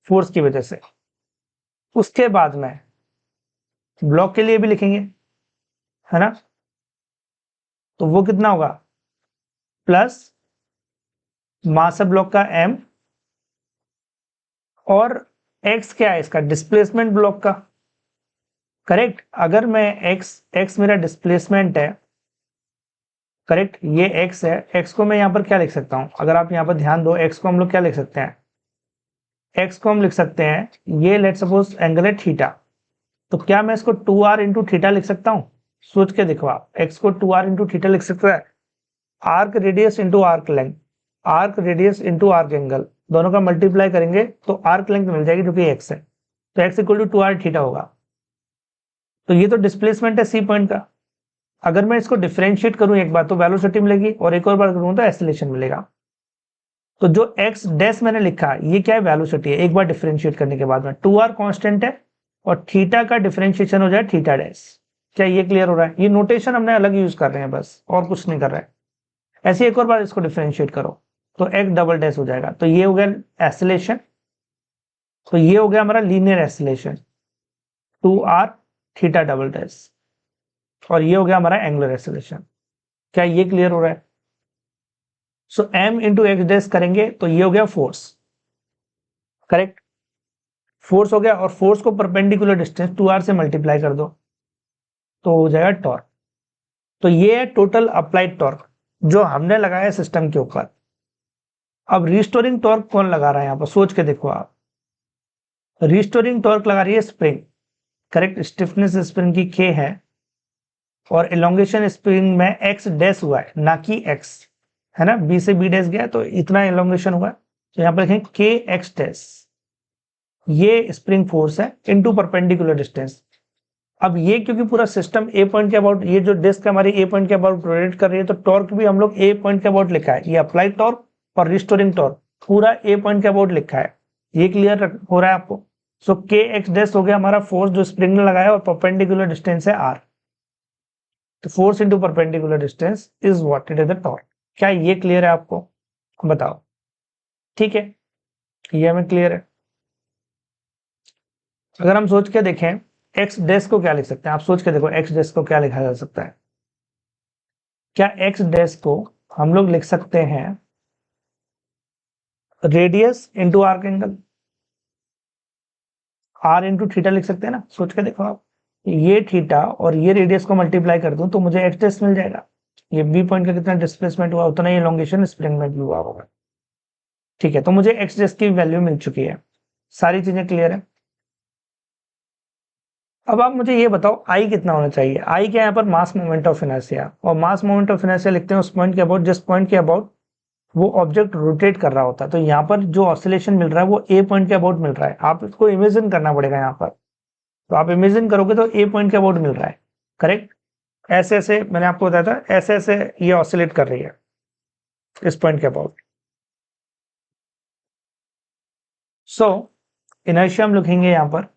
फोर्स की वजह से। उसके बाद में ब्लॉक के लिए भी लिखेंगे, है ना? तो वो कितना होगा? प्लस मास ब्लॉक का m, और x क्या है इसका? डिस्प्लेसमेंट ब्लॉक का। करेक्ट? अगर मैं x मेरा डिस्प्लेसमेंट है, करेक्ट, ये x है, x को मैं यहां पर क्या लिख सकता हूं? अगर आप यहां पर ध्यान दो, x को हम लोग क्या लिख सकते हैं? x को हम लिख सकते हैं, ये लेट सपोज एंगल है थीटा, तो क्या मैं इसको 2r इंटू थीटा लिख सकता हूं? सोच के देखो आप, x को 2r इंटू थीटा लिख सकता है। Arc radius into arc length, arc radius into arc angle, दोनों का मल्टीप्लाई करेंगे तो आर्क लेंथ मिल जाएगी जो कि x है। तो x equal to 2r theta होगा। तो ये तो डिस्प्लेसमेंट है सी पॉइंट का। अगर मैं इसको डिफरेंशिएट करूं एक बार तो वेलोसिटी मिलेगी, और एक और बार करूं तो एक्सेलरेशन मिलेगा। तो जो x डैश मैंने लिखा ये क्या है? वेलोसिटी है। एक बार डिफरेंशिएट करने के बाद में 2r कांस्टेंट है और थीटा का डिफरेंशिएशन हो जाए थीटा डैश। क्या ये क्लियर हो रहा है? ये नोटेशन हमने अलग यूज कर रहे हैं बस, और कुछ नहीं कर रहे हैं। ऐसे एक और बार इसको डिफरेंशिएट करो तो x डबल डैश हो जाएगा। तो ये हो गया एक्सेलरेशन, तो ये हो गया हमारा linear acceleration 2r theta double dash, और ये हो गया हमारा एंगुलर एक्सेलरेशन। क्या ये क्लियर हो रहा है? सो m इंटू एक्स डैश करेंगे तो ये हो गया फोर्स। करेक्ट? फोर्स हो गया, और फोर्स को परपेंडिकुलर डिस्टेंस 2r से मल्टीप्लाई कर दो तो हो जाएगा टॉर्क। तो ये है टोटल अप्लाइड टॉर्क जो हमने लगाया सिस्टम के ऊपर। अब रिस्टोरिंग टॉर्क कौन लगा रहा है यहां पर? सोच के देखो आप, रिस्टोरिंग टॉर्क लगा रही है स्प्रिंग। करेक्ट? स्टिफनेस स्प्रिंग की k है, और एलोंगेशन स्प्रिंग में x डैश हुआ है ना कि x, है ना? b से b डैश गया तो इतना एलोंगेशन हुआ, तो यहां पर लिखेंगे k x डैश। ये स्प्रिंग फोर्स है इनटू परपेंडिकुलर डिस्टेंस। अब ये क्योंकि पूरा सिस्टम ए पॉइंट के अबाउट, ये जो डिस्क हमारी ए पॉइंट के अबाउट रोटेट कर रही है, तो टॉर्क भी हम लोग ए पॉइंट के अबाउट लिखा है। ये अप्लाइड टॉर्क और रिस्टोरिंग टॉर्क पूरा ए पॉइंट के अबाउट लिखा है। ये क्लियर हो रहा है आपको? सो के एक्स डैश हो गया हमारा फोर्स जो स्प्रिंग ने लगाया, और परपेंडिकुलर डिस्टेंस है आर। तो force into perpendicular distance is what it is the torque. क्या ये क्लियर है आपको? बताओ। ठीक है, ये हमें क्लियर है। अगर हम सोच के देखें एक्स डैश को क्या लिख सकते हैं, आप सोच के देखो एक्स डैश को क्या लिखा जा सकता है। क्या एक्स डैश को हम लोग लिख सकते हैं radius into arc angle, R into theta लिख सकते हैं ना, सोच के देखो आप। ये थीटा और ये रेडियस को मल्टीप्लाई कर दूं तो मुझे एक्स डैश मिल जाएगा। ये बी पॉइंट का कितना डिस्प्लेसमेंट हुआ उतना ही एलोंगेशन स्प्रिंग में भी हुआ होगा। ठीक है, तो मुझे एक्स डैश की वैल्यू मिल चुकी है। सारी चीजें क्लियर है। अब आप मुझे ये बताओ आई कितना होना चाहिए। आई क्या है यहाँ पर, मास मोमेंट ऑफ इनर्शिया, और मास मोमेंट ऑफ इनर्शिया लिखते हैं उस पॉइंट के अबाउट जिस पॉइंट के अबाउट वो ऑब्जेक्ट रोटेट कर रहा होता है। तो यहाँ पर जो ऑसिलेशन मिल रहा है वो ए पॉइंट के अबाउट मिल रहा है। आप इसको इमेजिन करना पड़ेगा यहाँ पर, तो आप इमेजिन करोगे तो ए पॉइंट के अबाउट मिल रहा है। करेक्ट, ऐसे ऐसे मैंने आपको बताया था, ऐसे ऐसे ये ऑसिलेट कर रही है इस पॉइंट के अबाउट। सो इनर्शिया हम लिखेंगे यहाँ पर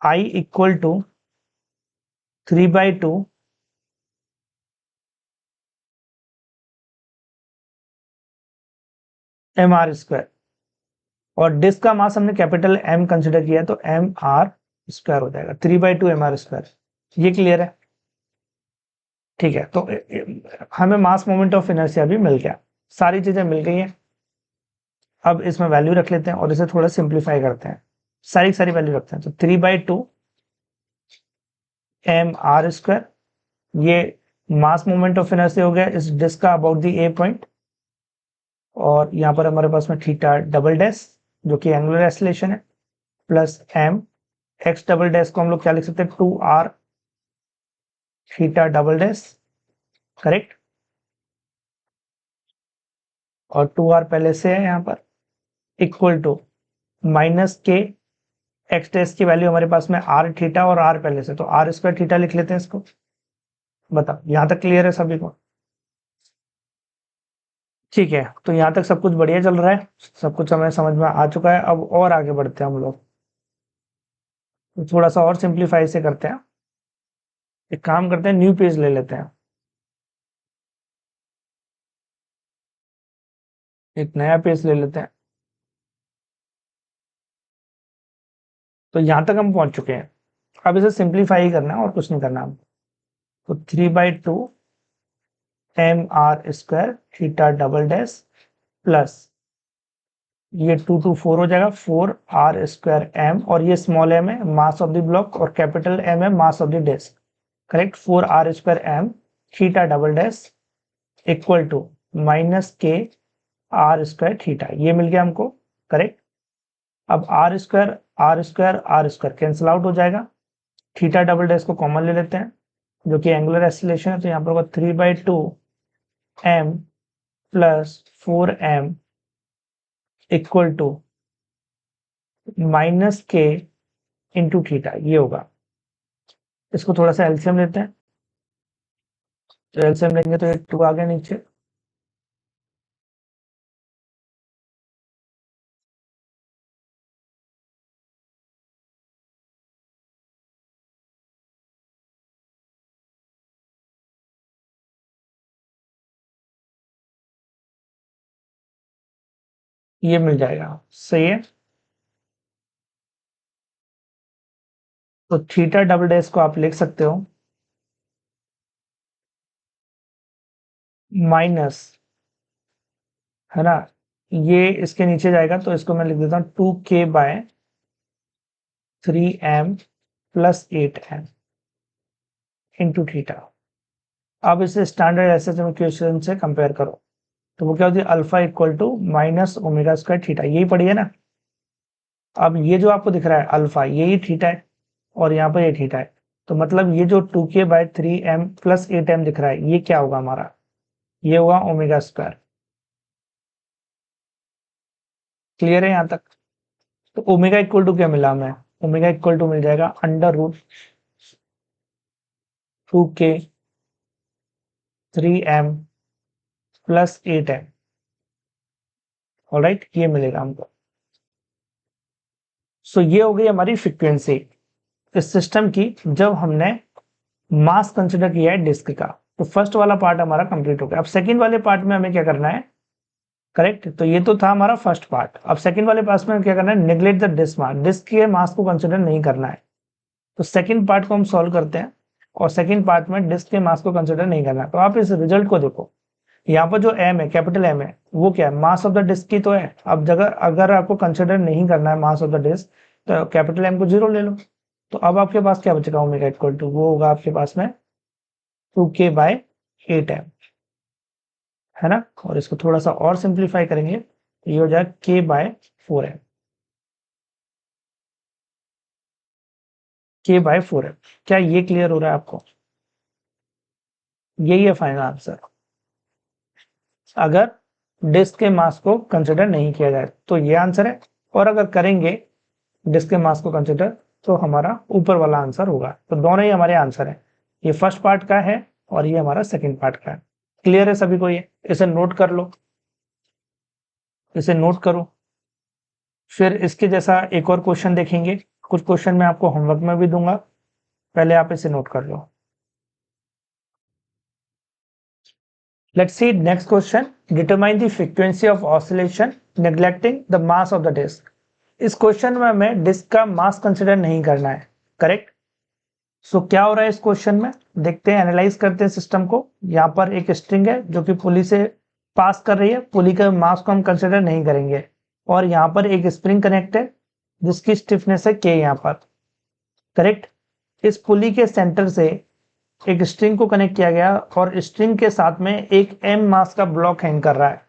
आई इक्वल टू 3/2 mr², और डिस्क का मास हमने कैपिटल एम कंसिडर किया तो mr² हो जाएगा, 3/2 mr²। ये क्लियर है। ठीक है, तो हमें मास मोमेंट ऑफ इनर्शिया भी मिल गया, सारी चीजें मिल गई हैं। अब इसमें वैल्यू रख लेते हैं और इसे थोड़ा सिंप्लीफाई करते हैं, सारी सारी वैल्यू रखते हैं। तो 3/2 mr², ये मास मोमेंट ऑफ इनर्शिया हो गया इस डिस्क का अबाउट दी ए पॉइंट, और यहाँ पर हमारे पास में थीटा डबल डैश जो कि एंगुलर एक्सीलरेशन है, plus M X double dash को हम लोग क्या लिख सकते हैं, 2r theta double dash. Correct, और 2r पहले से है यहाँ पर, इक्वल टू माइनस के एक्स डैश की वैल्यू हमारे पास में r थीटा और r पहले से, तो r² थीटा लिख लेते हैं इसको। बताओ यहां तक क्लियर है सभी को। ठीक है, तो यहां तक सब कुछ बढ़िया चल रहा है, सब कुछ हमें समझ में आ चुका है। अब और आगे बढ़ते हैं हम लोग, तो थोड़ा सा और सिंप्लीफाई से करते हैं। एक काम करते हैं, न्यू पेज ले लेते हैं, एक नया पेज ले लेते हैं। तो यहां तक हम पहुंच चुके हैं, अब इसे सिंप्लीफाई करना है और कुछ नहीं करना। तो 3/2 mr² theta double dash plus ये 2 4 हो जाएगा, 4r² m, और ये स्मॉल m है मास ऑफ द ब्लॉक और कैपिटल M है mass of the disc. Correct, 4r² m theta double dash equal to minus K r² theta, ये मिल गया हमको। करेक्ट, अब r² कैंसिल आउट हो जाएगा, थीटा डबल डैश को कॉमन ले लेते हैं जो कि एंगुलर एक्सीलरेशन है, तो यहाँ पर होगा 3/2 m plus 4m equal to minus K into theta, ये होगा। इसको थोड़ा सा एलसीएम लेते हैं, तो एलसीएम लेंगे तो ये 2 आ गया नीचे, ये मिल जाएगा। सही है, तो थीटा डबल डैश को आप लिख सकते हो माइनस, है ना, ये इसके नीचे जाएगा तो इसको मैं लिख देता हूँ 2k/3m plus 8m into theta. अब इसे स्टैंडर्ड एसएसएम इक्वेशन से कंपेयर करो, तो वो क्या होती है, अल्फा इक्वल टू माइनस ओमेगा² थीटा, यही पड़ी है ना। अब ये जो आपको दिख रहा है अल्फा, यही थीटा है, और यहाँ पर ये थीटा है, तो मतलब ये जो 2k/3m प्लस 8m दिख रहा है ये क्या होगा हमारा, ये होगा ओमेगा²। क्लियर है यहाँ तक। तो ओमेगा इक्वल टू क्या मिला हमें, ओमेगा इक्वल टू मिल जाएगा √2k/3m प्लस 8m। ऑलराइट, ये मिलेगा हमको। सो ये हो गई हमारी फ्रीक्वेंसी इस सिस्टम की जब हमने मास कंसिडर किया है डिस्क का। तो फर्स्ट वाला पार्ट हमारा कंप्लीट हो गया। अब सेकंड वाले पार्ट में हमें क्या करना है, करेक्ट। तो ये तो था हमारा फर्स्ट पार्ट। अब सेकंड वाले पास में क्या करना है, neglect the disc mass, disc के मास को कंसिडर नहीं करना है। तो सेकंड पार्ट को हम सॉल्व करते हैं और सेकंड पार्ट में डिस्क के मास को कंसिडर नहीं करना है। तो आप इस रिजल्ट को देखो, यहाँ पर जो एम है, कैपिटल एम है, वो क्या है, मास ऑफ द डिस्क की तो है। अब जगह अगर आपको कंसिडर नहीं करना है मास ऑफ द डिस्क, तो कैपिटल एम को 0 ले लो। तो अब आपके पास क्या बचेगा, ओमेगा इक्वल टू वो होगा आपके पास में 2k/8m, है ना। और इसको थोड़ा सा और सिंप्लीफाई करेंगे तो ये हो जाएगा k/4m, k/4m। क्या ये क्लियर हो रहा है आपको? यही है फाइनल आंसर, अगर डिस्क के मास को कंसिडर नहीं किया जाए तो ये आंसर है, और अगर करेंगे डिस्क के मास को कंसिडर तो हमारा ऊपर वाला आंसर होगा। तो दोनों ही हमारे आंसर है, ये फर्स्ट पार्ट का है और ये हमारा सेकंड पार्ट का है। क्लियर है सभी को? ये इसे नोट कर लो, इसे नोट करो। फिर इसके जैसा एक और क्वेश्चन देखेंगे, कुछ क्वेश्चन मैं आपको होमवर्क में भी दूंगा, पहले आप इसे नोट कर लो। Let's see next question. Determine the frequency of oscillation neglecting the mass of the disk. इस क्वेश्चन में हमें डिस्क का मास कंसिडर नहीं करना है, करेक्ट। सो क्या हो रहा है इस क्वेश्चन में, देखते हैं, एनालाइज करते हैं सिस्टम को। यहाँ पर एक स्ट्रिंग है जो कि पुली से पास कर रही है, पुली के मास को हम कंसिडर नहीं करेंगे, और यहाँ पर एक स्प्रिंग कनेक्ट है जिसकी स्टिफनेस है k यहाँ पर, करेक्ट। इस पुली के सेंटर से एक स्ट्रिंग को कनेक्ट किया गया और स्ट्रिंग के साथ में एक m मास का ब्लॉक हैंग कर रहा है।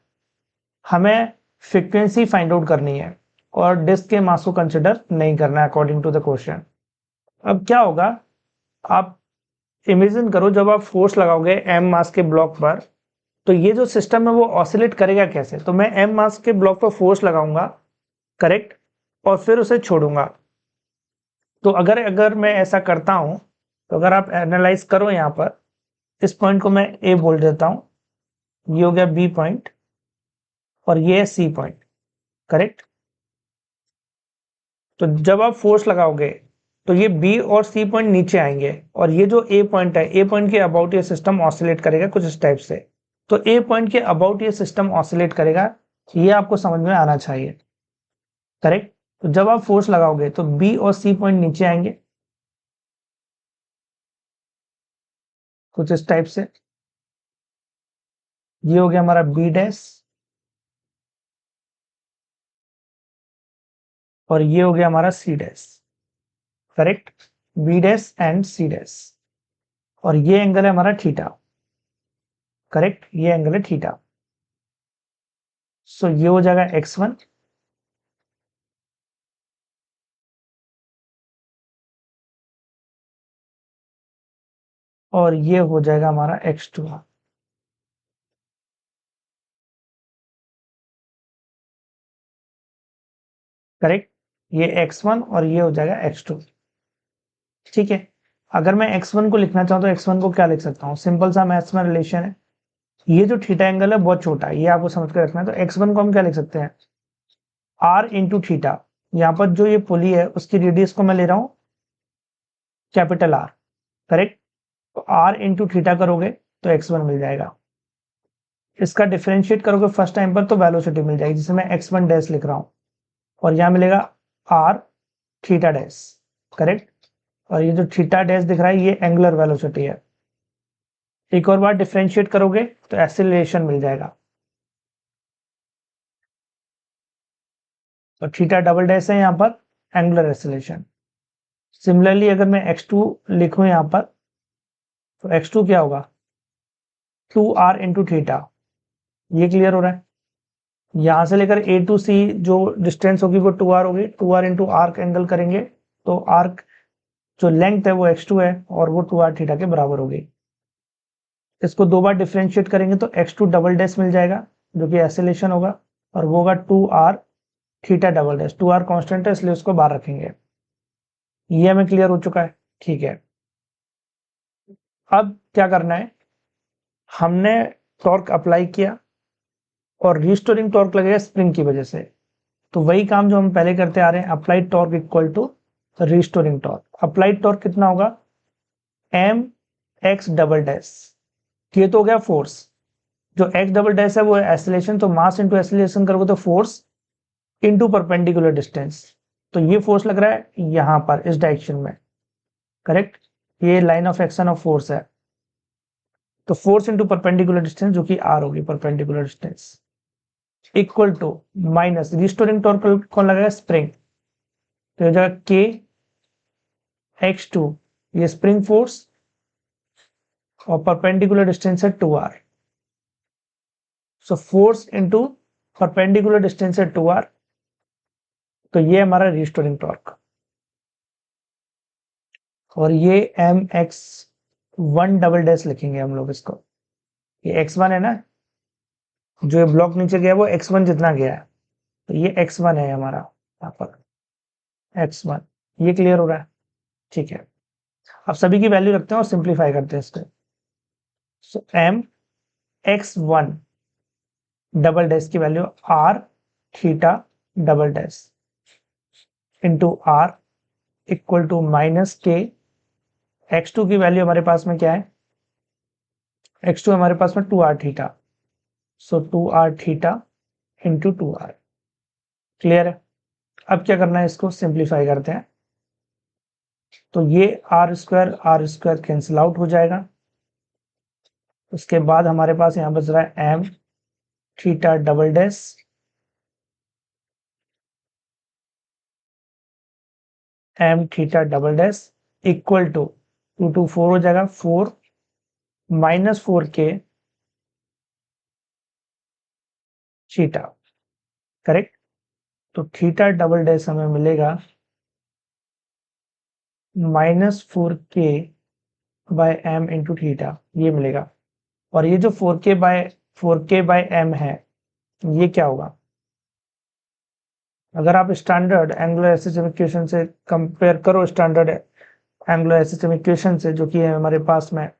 हमें फ्रीक्वेंसी फाइंड आउट करनी है और डिस्क के मास को कंसिडर नहीं करना है अकॉर्डिंग टू द क्वेश्चन। अब क्या होगा, आप इमेजिन करो जब आप फोर्स लगाओगे m मास के ब्लॉक पर, तो ये जो सिस्टम है वो ऑसिलेट करेगा कैसे। तो मैं m मास के ब्लॉक पर फोर्स लगाऊंगा, करेक्ट, और फिर उसे छोड़ूंगा। तो अगर मैं ऐसा करता हूं, तो अगर आप एनालाइज करो यहाँ पर, इस पॉइंट को मैं ए बोल देता हूं, ये हो गया बी पॉइंट और ये है सी पॉइंट, करेक्ट। तो जब आप फोर्स लगाओगे तो ये बी और सी पॉइंट नीचे आएंगे, और ये जो ए पॉइंट है, ए पॉइंट के अबाउट ये सिस्टम ऑसिलेट करेगा कुछ इस टाइप से। तो ए पॉइंट के अबाउट ये सिस्टम ऑसिलेट करेगा, ये आपको समझ में आना चाहिए, करेक्ट। तो जब आप फोर्स लगाओगे तो बी और सी पॉइंट नीचे आएंगे कुछ इस टाइप से। ये हो गया हमारा बी डैश और ये हो गया हमारा C dash, correct, B dash and C dash. और ये एंगल है हमारा थीटा, करेक्ट, ये एंगल है थीटा। सो ये हो जाएगा x1 और ये हो जाएगा हमारा x2, करेक्ट। ये x1 और ये हो जाएगा x2, ठीक है। अगर मैं x1 को लिखना चाहूँ तो x1 को क्या लिख सकता हूँ, सिंपल सा मैथ्स में रिलेशन है, ये जो थीटा एंगल है बहुत छोटा है, ये आपको समझ कर रखना है। तो x1 को हम क्या लिख सकते हैं, r इंटू थीटा। यहाँ पर जो ये पुली है उसकी रेडियस को मैं ले रहा हूँ कैपिटल R, करेक्ट। तो r इंटू थीटा करोगे तो x1 मिल जाएगा। इसका डिफरेंशिएट करोगे फर्स्ट टाइम पर तो वेलोसिटी मिल जाएगी, जिसे मैं x1 डैश लिख रहा हूँ, और यहाँ मिलेगा r थीटा डैश, करेक्ट। और ये जो थीटा डैश दिख रहा है ये एंगुलर वेलोसिटी है। एक और बार डिफरेंशिएट करोगे तो एक्सीलरेशन मिल जाएगा, और थीटा डबल डैश है यहाँ पर एंगुलर एक्सीलरेशन। सिमिलरली अगर मैं x2 लिखूं यहाँ पर, तो x2 क्या होगा, 2r इंटू थीटा। ये क्लियर हो रहा है। यहां से लेकर a टू c जो डिस्टेंस होगी वो 2r होगी, 2r इंटू आर्क एंगल करेंगे तो आर्क जो लेंथ है वो x2 है और वो 2r थीटा के बराबर होगी। इसको दो बार डिफरेंशिएट करेंगे तो x2 डबल डैश मिल जाएगा जो कि एक्सीलरेशन होगा, और वो होगा 2r theta double dash. 2r constant है इसलिए उसको बाहर रखेंगे। ये हमें क्लियर हो चुका है, ठीक है। अब क्या करना है, हमने टॉर्क अप्लाई किया और रिस्टोरिंग टॉर्क लगेगा स्प्रिंग की वजह से। तो वही काम जो हम पहले करते आ रहे हैं, applied torque equal to restoring torque. Applied torque कितना होगा, m x डबल डैश, ये तो हो गया फोर्स, जो x डबल डैश है वो है एक्सेलरेशन, तो मास इंटू एक्सेलरेशन करोगे तो फोर्स इंटू परपेंडिकुलर डिस्टेंस। तो ये फोर्स लग रहा है यहां पर इस डायरेक्शन में, करेक्ट, ये line of action of force है। तो फोर्स इंटू परपेंडिकुलर डिस्टेंस जो कि r होगी, perpendicular distance, equal to minus restoring torque कौन लगाएगा, स्प्रिंग, तो हो जाएगा k x2, ये स्प्रिंग फोर्स, और परपेंडिकुलर डिस्टेंस है 2r, so force into perpendicular distance है 2r, तो ये हमारा रिस्टोरिंग टॉर्क। और ये mx1 डबल डैश लिखेंगे हम लोग इसको, ये x1 है ना, जो ये ब्लॉक नीचे गया वो x1 जितना गया है, तो ये x1 है हमारा यहाँ पर, x1, ये क्लियर हो रहा है, ठीक है। अब सभी की वैल्यू रखते हैं और सिंप्लीफाई करते हैं इसको। सो mx1 डबल डैश की value r theta double dash into r equal to minus K, x2 की वैल्यू हमारे पास में क्या है, x2 हमारे पास में 2r थीटा, सो 2r theta into 2r, clear है। अब क्या करना है, इसको सिंप्लीफाई करते हैं, तो ये आर स्क्वायर कैंसिल आउट हो जाएगा। उसके बाद हमारे पास यहां बच रहा है M theta double dash M theta double dash equal to 4 हो जाएगा, 4 माइनस 4k थीटा, करेक्ट। तो थीटा डबल डैश हमें मिलेगा -4k by M into theta, ये मिलेगा। और ये जो 4k बाय एम है, ये क्या होगा, अगर आप स्टैंडर्ड एंग्लो एसएचएम इक्वेशन से कंपेयर करो, स्टैंडर्ड एंग्लो एसएचएम इक्वेशन से, जो कि है हमारे पास में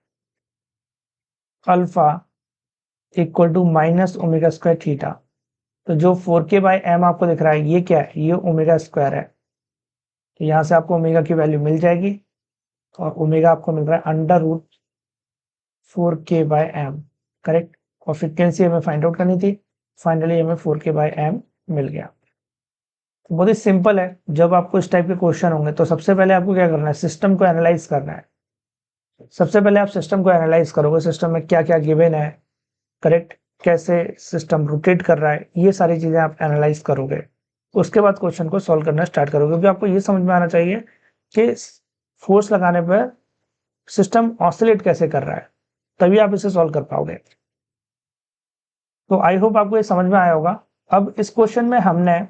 alpha equal to minus omega square theta, तो जो 4k बाय एम आपको दिख रहा है ये क्या है, ये ओमेगा स्क्वायर है, तो यहां से आपको ओमेगा की वैल्यू मिल जाएगी, और ओमेगा आपको मिल रहा है under root 4k by M, correct. और फ्रिक्वेंसी हमें फाइंड आउट करनी थी, फाइनली हमें 4k बाय एम मिल गया। बहुत ही सिंपल है, जब आपको इस टाइप के क्वेश्चन होंगे तो सबसे पहले आपको क्या करना है, सिस्टम को एनालाइज करना है। सबसे पहले आप सिस्टम को एनालाइज करोगे, सिस्टम में क्या क्या गिवन है, करेक्ट, कैसे सिस्टम रोटेट कर रहा है, ये सारी चीजें आप एनालाइज करोगे। उसके बाद क्वेश्चन को सॉल्व करना स्टार्ट करोगे, क्योंकि आपको ये समझ में आना चाहिए कि फोर्स लगाने पर सिस्टम ऑसिलेट कैसे कर रहा है, तभी आप इसे सॉल्व कर पाओगे। तो आई होप आपको ये समझ में आया होगा। अब इस क्वेश्चन में हमने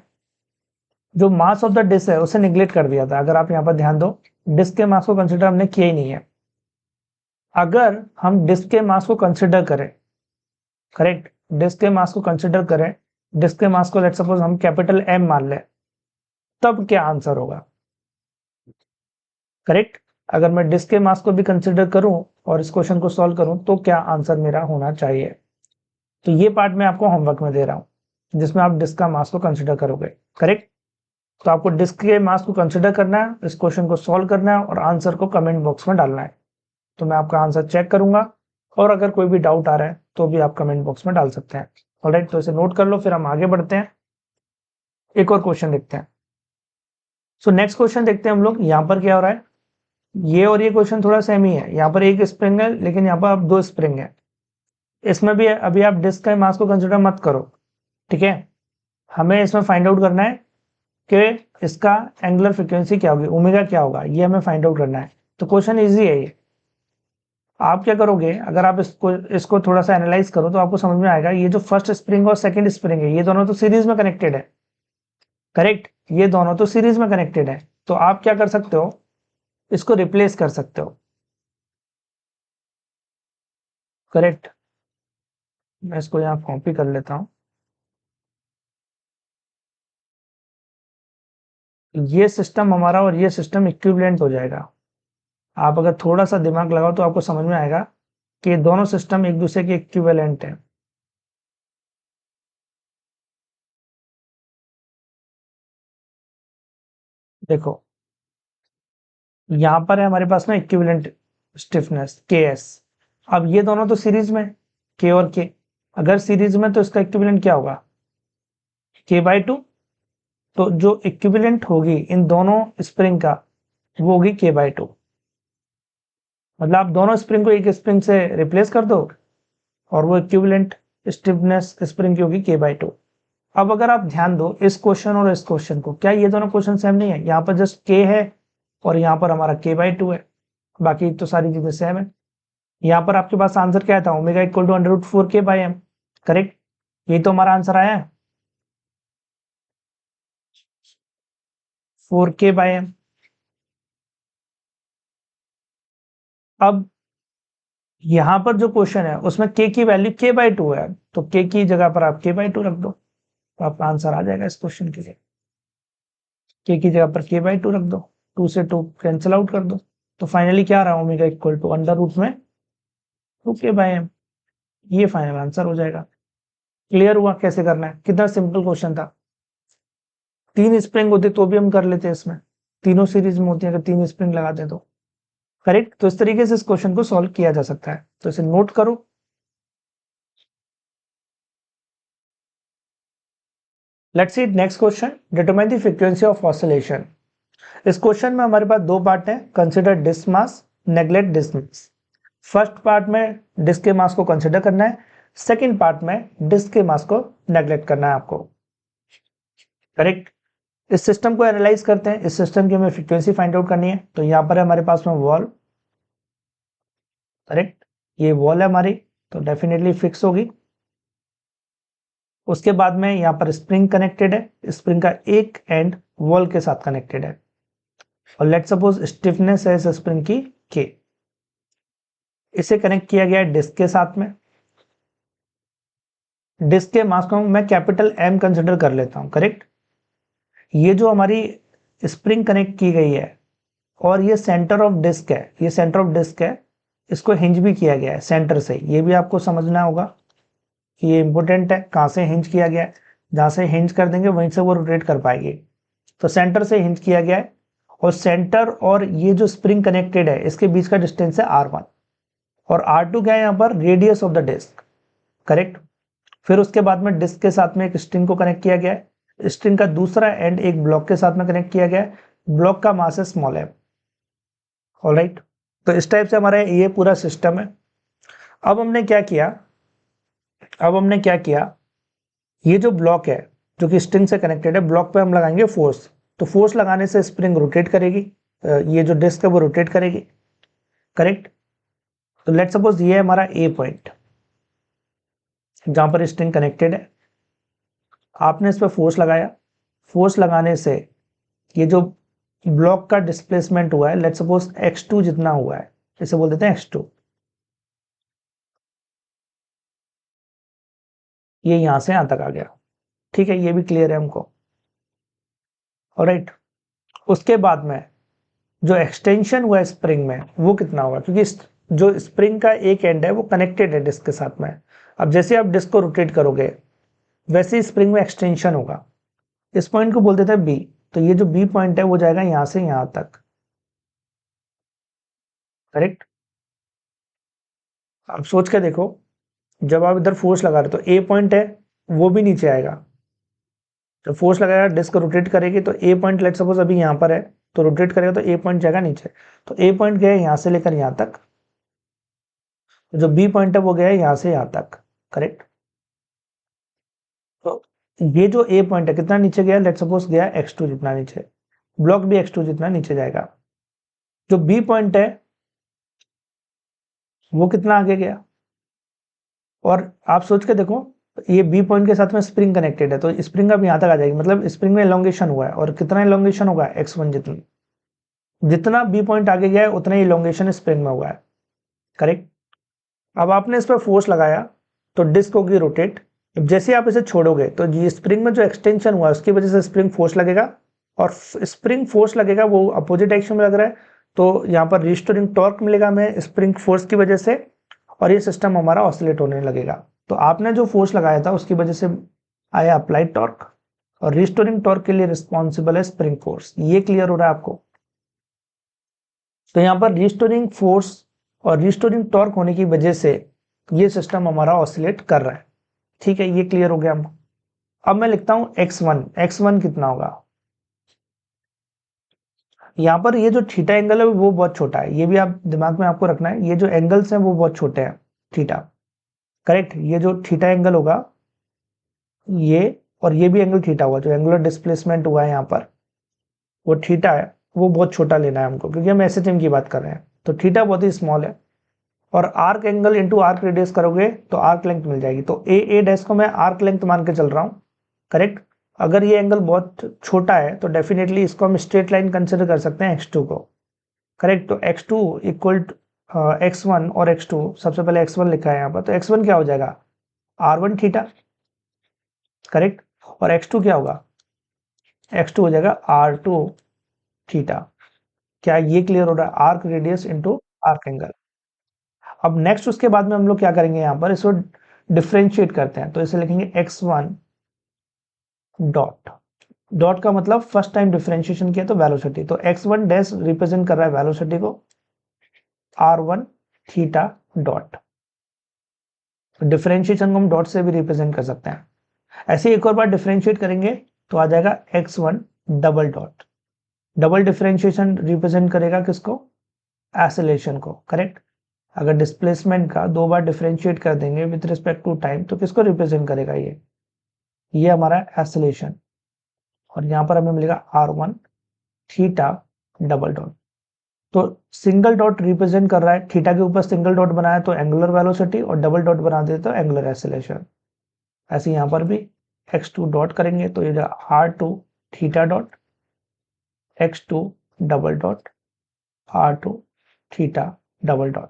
जो मास ऑफ द डिस्क है उसे निगलेक्ट कर दिया था। अगर आप यहाँ पर ध्यान दो, डिस्क के मास को कंसिडर हमने किया ही नहीं है। अगर हम डिस्क के मास को कंसिडर करें, करेक्ट, डिस्क के मास को कंसिडर करें, डिस्क के मास को लेट सपोज हम कैपिटल एम मान लें, तब क्या आंसर होगा, करेक्ट। अगर मैं डिस्क के मास को भी कंसिडर करूं और इस क्वेश्चन को सॉल्व करूं तो क्या आंसर मेरा होना चाहिए। तो ये पार्ट मैं आपको होमवर्क में दे रहा हूं, जिसमें आप डिस्क का मास को कंसिडर करोगे, करेक्ट। तो आपको डिस्क के मास को कंसिडर करना है, इस क्वेश्चन को सॉल्व करना है और आंसर को कमेंट बॉक्स में डालना है। तो मैं आपका आंसर चेक करूंगा, और अगर कोई भी डाउट आ रहा है तो भी आप कमेंट बॉक्स में डाल सकते हैं। ऑलराइट, तो इसे नोट कर लो, फिर हम आगे बढ़ते हैं, एक और क्वेश्चन देखते हैं। सो नेक्स्ट क्वेश्चन देखते हैं हम लोग। यहाँ पर क्या हो रहा है, ये और ये क्वेश्चन थोड़ा सेम ही है। यहाँ पर एक स्प्रिंग है, लेकिन यहाँ पर अब दो स्प्रिंग है। इसमें भी अभी आप डिस्क के मास को कंसिडर मत करो, ठीक है। हमें इसमें फाइंड आउट करना है कि इसका एंगुलर फ्रीक्वेंसी क्या होगी, ओमेगा क्या होगा, ये हमें फाइंड आउट करना है। तो क्वेश्चन इजी है ये। आप क्या करोगे, अगर आप इसको थोड़ा सा एनालाइज करो तो आपको समझ में आएगा, ये जो फर्स्ट स्प्रिंग और सेकंड स्प्रिंग है, ये दोनों तो सीरीज में कनेक्टेड है, करेक्ट, ये दोनों तो सीरीज में कनेक्टेड है। तो आप क्या कर सकते हो, इसको रिप्लेस कर सकते हो, करेक्ट। मैं इसको यहाँ कॉपी कर लेता हूँ। ये सिस्टम हमारा और ये सिस्टम इक्विवेलेंट हो जाएगा। आप अगर थोड़ा सा दिमाग लगाओ तो आपको समझ में आएगा कि दोनों सिस्टम एक दूसरे के इक्विवेलेंट है। देखो, यहाँ पर है हमारे पास में इक्विवेलेंट स्टिफनेस के एस। अब ये दोनों तो सीरीज में, के और के, अगर सीरीज में तो इसका इक्विवेलेंट क्या होगा, k/2। तो जो इक्विवेलेंट होगी इन दोनों स्प्रिंग का वो होगी k/2। मतलब आप दोनों स्प्रिंग को एक स्प्रिंग से रिप्लेस कर दो और वो इक्विवेलेंट स्टिफनेस स्प्रिंग की होगी k/2। अब अगर आप ध्यान दो इस क्वेश्चन और इस क्वेश्चन को, क्या ये दोनों क्वेश्चन सेम नहीं है? यहाँ पर जस्ट k है और यहाँ पर हमारा k/2 है, बाकी तो सारी चीजें सेम है। यहाँ पर आपके पास आंसर क्या था, omega equal to √4k/m। Correct, यही तो हमारा आंसर आया है, 4k/m। अब यहाँ पर जो क्वेश्चन है उसमें k की वैल्यू k/2 है, तो k की जगह पर आप k/2 रख दो तो आपका आंसर आ जाएगा इस क्वेश्चन के लिए। k की जगह पर k/2 रख दो, 2 से 2 कैंसिल आउट कर दो, तो फाइनली क्या रहा, omega equal to under root में 2k/m। ये फाइनल आंसर हो जाएगा। क्लियर हुआ कैसे करना है? कितना सिंपल क्वेश्चन था। 3 स्प्रिंग होते तो भी हम कर लेते, इसमें तीनों सीरीज में होती है, अगर 3 स्प्रिंग लगाते तो। करेक्ट, तो इस तरीके से इस क्वेश्चन को सॉल्व किया जा सकता है, तो इसे नोट करो। Let's see next question, determine the frequency of oscillation. इस क्वेश्चन में हमारे पास दो पार्ट हैं, कंसिडर डिस्क मास, नेग्लेक्ट डिस्क मास। फर्स्ट पार्ट में डिस्क के मास को कंसिडर करना है, सेकंड पार्ट में डिस्क के मास को नेग्लेक्ट करना है आपको। करेक्ट, इस सिस्टम को एनालाइज करते हैं। इस सिस्टम की हमें फ्रीक्वेंसी फाइंड आउट करनी है, तो यहाँ पर हमारे पास में वॉल। करेक्ट, ये वॉल है हमारी, तो डेफिनेटली फिक्स होगी। उसके बाद में यहाँ पर स्प्रिंग कनेक्टेड है, स्प्रिंग का एक एंड वॉल के साथ कनेक्टेड है, और लेट सपोज स्टिफनेस है इस स्प्रिंग की k। इसे कनेक्ट किया गया है डिस्क के साथ में। डिस्क के मास को मैं कैपिटल M कंसिडर कर लेता हूं। करेक्ट, ये जो हमारी स्प्रिंग कनेक्ट की गई है और ये सेंटर ऑफ डिस्क है, ये सेंटर ऑफ डिस्क है, इसको हिंज भी किया गया है सेंटर से। ये भी आपको समझना होगा कि ये इंपॉर्टेंट है, कहां से हिंज किया गया है। जहां से हिंज कर देंगे वहीं से वो रोटेट कर पाएगी, तो सेंटर से हिंज किया गया है। और सेंटर और ये जो स्प्रिंग कनेक्टेड है इसके बीच का डिस्टेंस है r1, और r2 क्या है यहाँ पर, radius of the disc. Correct, फिर उसके बाद में डिस्क के साथ में एक स्ट्रिंग को कनेक्ट किया गया है, स्ट्रिंग का दूसरा एंड एक ब्लॉक के साथ में कनेक्ट किया गया है, ब्लॉक का मास है स्मॉल m। ऑलराइट, तो इस टाइप से हमारा ये पूरा सिस्टम है। अब हमने क्या किया, ये जो ब्लॉक है जो कि स्ट्रिंग से कनेक्टेड है, ब्लॉक पे हम लगाएंगे फोर्स। तो फोर्स लगाने से स्प्रिंग रोटेट करेगी, ये जो डिस्क है वो रोटेट करेगी। करेक्ट, तो लेट सपोज ये है हमारा ए पॉइंट जहां पर स्ट्रिंग कनेक्टेड है। आपने इस पर फोर्स लगाया, फोर्स लगाने से ये जो ब्लॉक का डिस्प्लेसमेंट हुआ है, लेट सपोज x2 जितना हुआ है, इसे बोल देते हैं x2। ये यहां से यहां तक आ गया। ठीक है, ये भी क्लियर है हमको। ऑलराइट, उसके बाद में जो एक्सटेंशन हुआ है स्प्रिंग में वो कितना होगा, क्योंकि जो स्प्रिंग का एक एंड है वो कनेक्टेड है डिस्क के साथ में। अब जैसे आप डिस्क को रोटेट करोगे वैसे ही स्प्रिंग में एक्सटेंशन होगा। इस पॉइंट को बोल देते हैं बी, तो ये जो बी पॉइंट है वो जाएगा यहां से यहां तक। करेक्ट, अब सोच के देखो, जब आप इधर फोर्स लगा रहे हो तो ए पॉइंट है वो भी नीचे आएगा। जब फोर्स लगाएगा डिस्क रोटेट करेगी तो ए पॉइंट लेट सपोज अभी यहाँ पर है, तो रोटेट करेगा तो ए पॉइंट जाएगा नीचे। तो ए पॉइंट गया यहाँ से लेकर यहाँ तक, तो जो बी पॉइंट है वो गया यहाँ से यहाँ तक। करेक्ट, तो ये जो ए पॉइंट है कितना नीचे गया, लेट सपोज गया x2 जितना नीचे, ब्लॉक भी x2 जितना नीचे जाएगा। जो बी पॉइंट है वो कितना आगे गया, और आप सोच के देखो ये बी पॉइंट के साथ में स्प्रिंग कनेक्टेड है, तो स्प्रिंग अब यहाँ तक आ जाएगी, मतलब स्प्रिंग में इलोंगेशन हुआ है, और कितना इलोंगेशन होगा, x1 जितना। जितना बी पॉइंट आगे गया है उतना ही इलोंगेशन स्प्रिंग में हुआ है। करेक्ट, अब आपने इस पर फोर्स लगाया तो डिस्क होगी रोटेट। जैसे आप इसे छोड़ोगे तो ये स्प्रिंग में जो एक्सटेंशन हुआ उसकी वजह से स्प्रिंग फोर्स लगेगा, और स्प्रिंग फोर्स लगेगा वो अपोजिट डायरेक्शन में लग रहा है, तो यहाँ पर रिस्टोरिंग टॉर्क मिलेगा हमें स्प्रिंग फोर्स की वजह से, और ये सिस्टम हमारा ऑसिलेट होने लगेगा। तो आपने जो फोर्स लगाया था उसकी वजह से आया अप्लाइड टॉर्क, और रिस्टोरिंग टॉर्क के लिए रिस्पॉन्सिबल है स्प्रिंग फोर्स। ये क्लियर हो रहा है आपको? तो यहाँ पर रिस्टोरिंग फोर्स और रिस्टोरिंग टॉर्क होने की वजह से ये सिस्टम हमारा ऑसिलेट कर रहा है। ठीक है, ये क्लियर हो गया हमको। अब मैं लिखता हूं x1 कितना होगा, यहाँ पर ये जो थीटा एंगल है वो बहुत छोटा है, ये भी आप दिमाग में आपको रखना है, ये जो एंगल्स हैं वो बहुत छोटे हैं, थीटा, करेक्ट। ये जो थीटा एंगल होगा ये, और ये भी एंगल थीटा हुआ, जो एंगुलर डिस्प्लेसमेंट हुआ है यहाँ पर वो थीटा है, वो बहुत छोटा लेना है हमको, क्योंकि हम एसएचएम की बात कर रहे हैं, तो थीटा बहुत ही स्मॉल है। और arc angle into arc radius करोगे तो आर्क लेंथ मिल जाएगी, तो ए डैश को मैं आर्क लेंथ मान के चल रहा हूँ, करेक्ट। अगर ये एंगल बहुत छोटा है तो डेफिनेटली इसको हम स्ट्रेट लाइन कंसिडर कर सकते हैं x2 को, करेक्ट। तो x2 इक्वल x1 और x2, सबसे पहले x1 लिखा है यहाँ पर, तो x1 क्या हो जाएगा r1 थीटा, करेक्ट। और x2 क्या होगा, x2 हो जाएगा r2 थीटा। क्या ये क्लियर हो रहा है, arc radius into arc angle. अब नेक्स्ट उसके बाद में हम लोग क्या करेंगे, यहाँ पर इसको डिफ्रेंशिएट करते हैं, तो इसे लिखेंगे x1 डॉट, डॉट का मतलब फर्स्ट टाइम डिफरेंशिएशन किया तो वेलोसिटी, तो x1 डैश रिप्रेजेंट कर रहा है वेलोसिटी को, r1 थीटा डॉट, डिफरेंशिएशन को हम डॉट से भी रिप्रेजेंट कर सकते हैं। ऐसे एक और बार डिफरेंशिएट करेंगे तो आ जाएगा x1 double dot, double differentiation represent करेगा किसको, एसिलेशन को, करेक्ट। अगर डिस्प्लेसमेंट का दो बार डिफरेंशिएट कर देंगे विद रिस्पेक्ट टू टाइम तो किसको रिप्रेजेंट करेगा, ये हमारा एसिलेशन। और यहाँ पर हमें मिलेगा r1 थीटा डबल डॉट, तो सिंगल डॉट रिप्रेजेंट कर रहा है, थीटा के ऊपर सिंगल डॉट बनाया तो एंगुलर वेलोसिटी, और डबल डॉट बना देते तो एंगुलर एसिलेशन। ऐसे यहाँ पर भी x2 डॉट करेंगे तो ये r2 theta dot, x2 double dot, r2 theta double dot.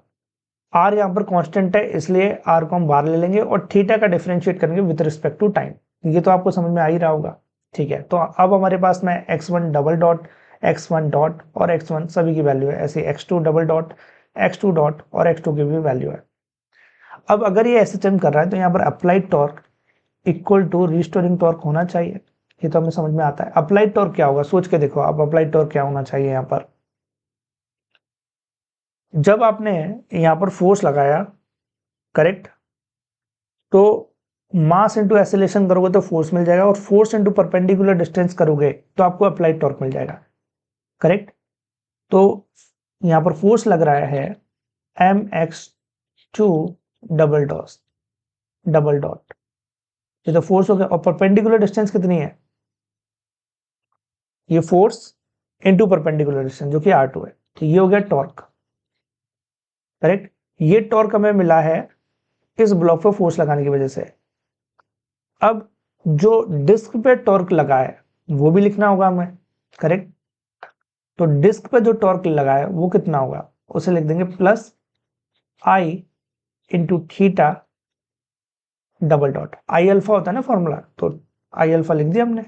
r यहाँ पर कांस्टेंट है इसलिए r को हम बाहर ले लेंगे, और थीटा का डिफरेंशिएट करेंगे विद रिस्पेक्ट टू टाइम, ये तो आपको समझ में आ ही रहा होगा, ठीक है। तो अब हमारे पास में x1 double dot, x1 dot और x1 सभी की वैल्यू है, ऐसे x2 double dot, x2 dot और x2 की भी वैल्यू है। अब अगर ये एसएचएम कर रहा है तो यहाँ पर applied torque equal to restoring torque होना चाहिए, ये तो हमें समझ में आता है। अप्लाइड टॉर्क क्या होगा, सोच के देखो आप, अप्लाइड टॉर्क क्या होना चाहिए यहाँ पर, जब आपने यहाँ पर फोर्स लगाया, करेक्ट, तो मास इंटू एसिलेशन करोगे तो फोर्स मिल जाएगा, और फोर्स इंटू परपेंडिकुलर डिस्टेंस करोगे तो आपको अप्लाइड टॉर्क मिल जाएगा, करेक्ट। तो यहाँ पर फोर्स लग रहा है mx2 double dot, double dot, ये तो फोर्स हो गया, और परपेंडिकुलर डिस्टेंस कितनी है, ये फोर्स इंटू परपेंडिकुलर डिस्टेंस जो कि r2 है, तो ये हो गया टॉर्क, करेक्ट। ये टॉर्क हमें मिला है इस ब्लॉक पर फोर्स लगाने की वजह से। अब जो डिस्क पे टॉर्क लगा है वो भी लिखना होगा हमें, करेक्ट। तो डिस्क पे जो टॉर्क लगा है वो कितना होगा, उसे लिख देंगे प्लस आई इंटू थीटा डबल डॉट, आई अल्फा होता है ना फॉर्मूला, तो आई अल्फा लिख दिया हमने।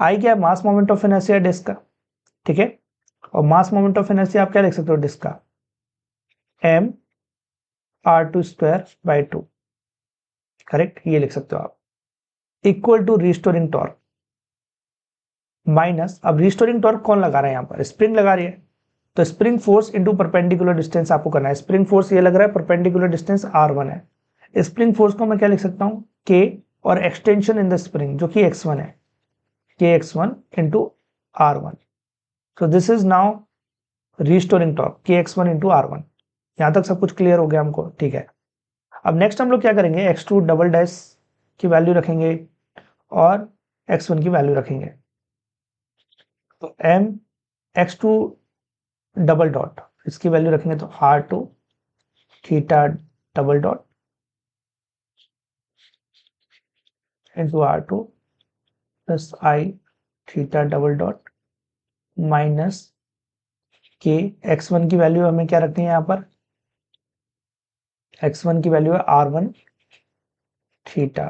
आई क्या है, mass moment of inertia disc का, ठीक है। और मास मोमेंट ऑफ इनर्शिया आप क्या लिख सकते हो डिस्क का, m r2 square by 2, correct, ये लिख सकते हो आप, equal to restoring torque minus, अब रिस्टोरिंग टॉर्क कौन लगा रहा है यहाँ पर, स्प्रिंग लगा रही है, तो spring force into perpendicular distance आपको करना है। स्प्रिंग फोर्स ये लग रहा है, परपेंडिकुलर डिस्टेंस r1 है, स्प्रिंग फोर्स को मैं क्या लिख सकता हूँ k, और एक्सटेंशन इन द स्प्रिंग जो कि x1 है, k x1 into r1, so this is now restoring torque k x1 into r1। यहाँ तक सब कुछ क्लियर हो गया हमको, ठीक है। अब नेक्स्ट हम लोग क्या करेंगे, x2 डबल डैश की वैल्यू रखेंगे और x1 की वैल्यू रखेंगे, तो m x2 डबल डॉट, इसकी वैल्यू रखेंगे तो r2 theta double dot into r2 plus I theta double dot minus K, x1 की वैल्यू हमें क्या रखनी है यहाँ पर, x1 की वैल्यू है r1 थीटा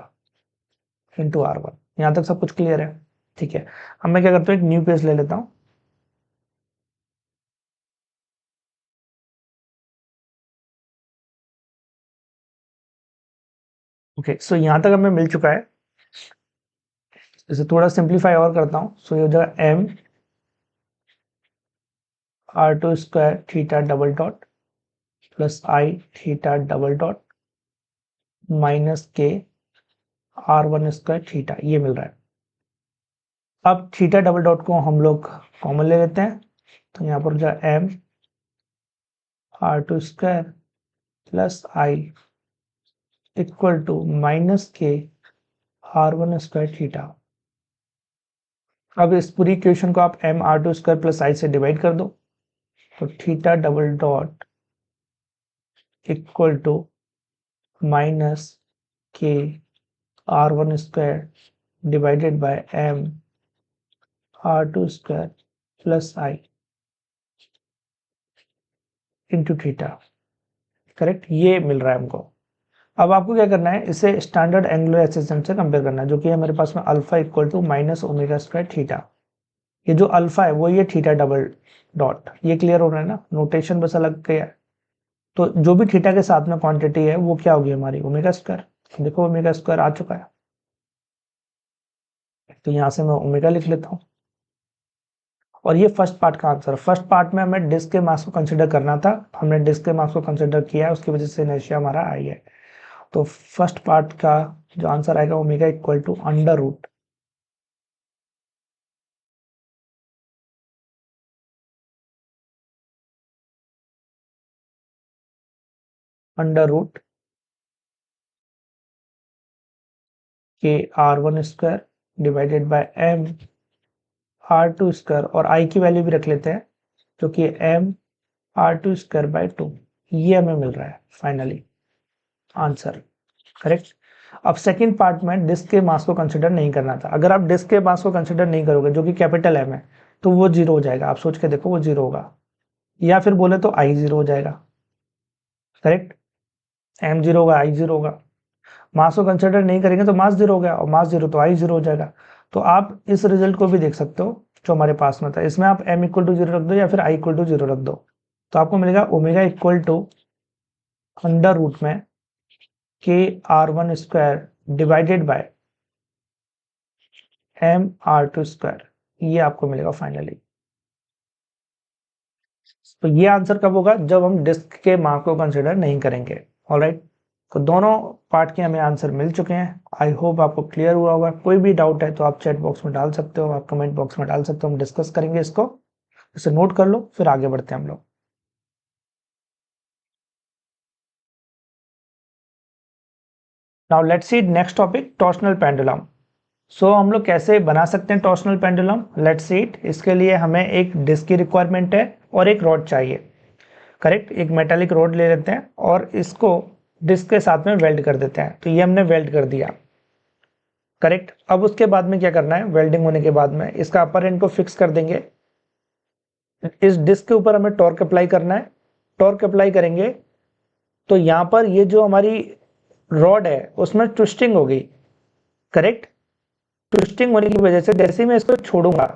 इंटू r1। यहाँ तक सब कुछ क्लियर है, ठीक है। अब मैं क्या करता हूँ, एक न्यू पेज ले लेता हूँ, ओके। सो यहाँ तक हमें मिल चुका है, इसे थोड़ा सिंप्लीफाई और करता हूँ, सो ये हो जाएगा m r2 square theta double dot plus I theta double dot minus K r1² theta, ये मिल रहा है। अब थीटा डबल डॉट को हम लोग कॉमन ले लेते हैं, तो यहाँ पर जो m r2² plus i equal to minus k r1² theta. अब इस पूरी इक्वेशन को आप m r2² प्लस i से डिवाइड कर दो, तो theta double dot equal to minus k r1² divided by m r2² plus i into theta. Correct, ये मिल रहा है हमको। अब आपको क्या करना है, इसे स्टैंडर्ड एंगुलर एसएसएम से कंपेयर करना है, जो कि है मेरे पास में अल्फा इक्वल टू माइनस ओमेगा² थीटा। ये जो अल्फा है वो ये थीटा डबल डॉट, ये क्लियर हो रहा है ना, नोटेशन बस अलग गया है। तो जो भी थीटा के साथ में क्वांटिटी है वो क्या होगी हमारी, ओमेगा²। देखो ओमेगा² आ चुका है, तो यहां से मैं ओमेगा लिख लेता हूं। और ये फर्स्ट पार्ट का आंसर। फर्स्ट पार्ट में हमें डिस्क के मास को कंसिडर करना था, हमने डिस्क के मास को कंसिडर किया है, उसकी वजह से इनर्शिया हमारा आई है। तो फर्स्ट पार्ट का जो आंसर आएगा omega equal to under root के r1² divided by m r2², और i की वैल्यू भी रख लेते हैं, जो कि m r2² बाय 2। ये हमें मिल रहा है फाइनली आंसर। करेक्ट। अब सेकंड पार्ट में डिस्क के मास को कंसिडर नहीं करना था। अगर आप डिस्क के मास को कंसिडर नहीं करोगे, जो कि कैपिटल M है, तो वो जीरो हो जाएगा। आप सोच के देखो, वो जीरो होगा, या फिर बोले तो i जीरो हो जाएगा। करेक्ट, m जीरो होगा, i जीरो होगा। मास को कंसिडर नहीं करेंगे तो मास जीरो हो गया, और मास जीरो तो i जीरो हो जाएगा। तो आप इस रिजल्ट को भी देख सकते हो जो हमारे पास में था, इसमें आप m इक्वल टू जीरो रख दो या फिर i इक्वल टू जीरो रख दो, तो आपको मिलेगा omega equal to under root में k r1² divided by m r2²। ये आपको मिलेगा फाइनली। तो ये आंसर कब होगा, जब हम डिस्क के मास को कंसिडर नहीं करेंगे। ऑलराइट, तो दोनों पार्ट के हमें आंसर मिल चुके हैं। आई होप आपको क्लियर हुआ होगा। कोई भी डाउट है तो आप चैट बॉक्स में डाल सकते हो, आप कमेंट बॉक्स में डाल सकते हो, हम डिस्कस करेंगे इसको। इसे नोट कर लो, फिर आगे बढ़ते हैं हम लोग। Now let's see next topic, torsional pendulum. So हम लोग कैसे बना सकते हैं torsional pendulum, let's see it. इसके लिए हमें एक डिस्क की रिक्वायरमेंट है और एक रॉड चाहिए। करेक्ट, एक मेटालिक रॉड ले लेते हैं और इसको डिस्क के साथ में वेल्ड कर देते हैं। तो ये हमने वेल्ड कर दिया। करेक्ट, अब उसके बाद में क्या करना है, वेल्डिंग होने के बाद में इसका अपर एंड को फिक्स कर देंगे। इस डिस्क के ऊपर हमें टॉर्क अप्लाई करना है। टॉर्क अप्लाई करेंगे तो यहां पर ये जो हमारी रॉड है उसमें ट्विस्टिंग होगी। करेक्ट, ट्विस्टिंग होने की वजह से जैसे ही मैं इसको छोड़ूंगा,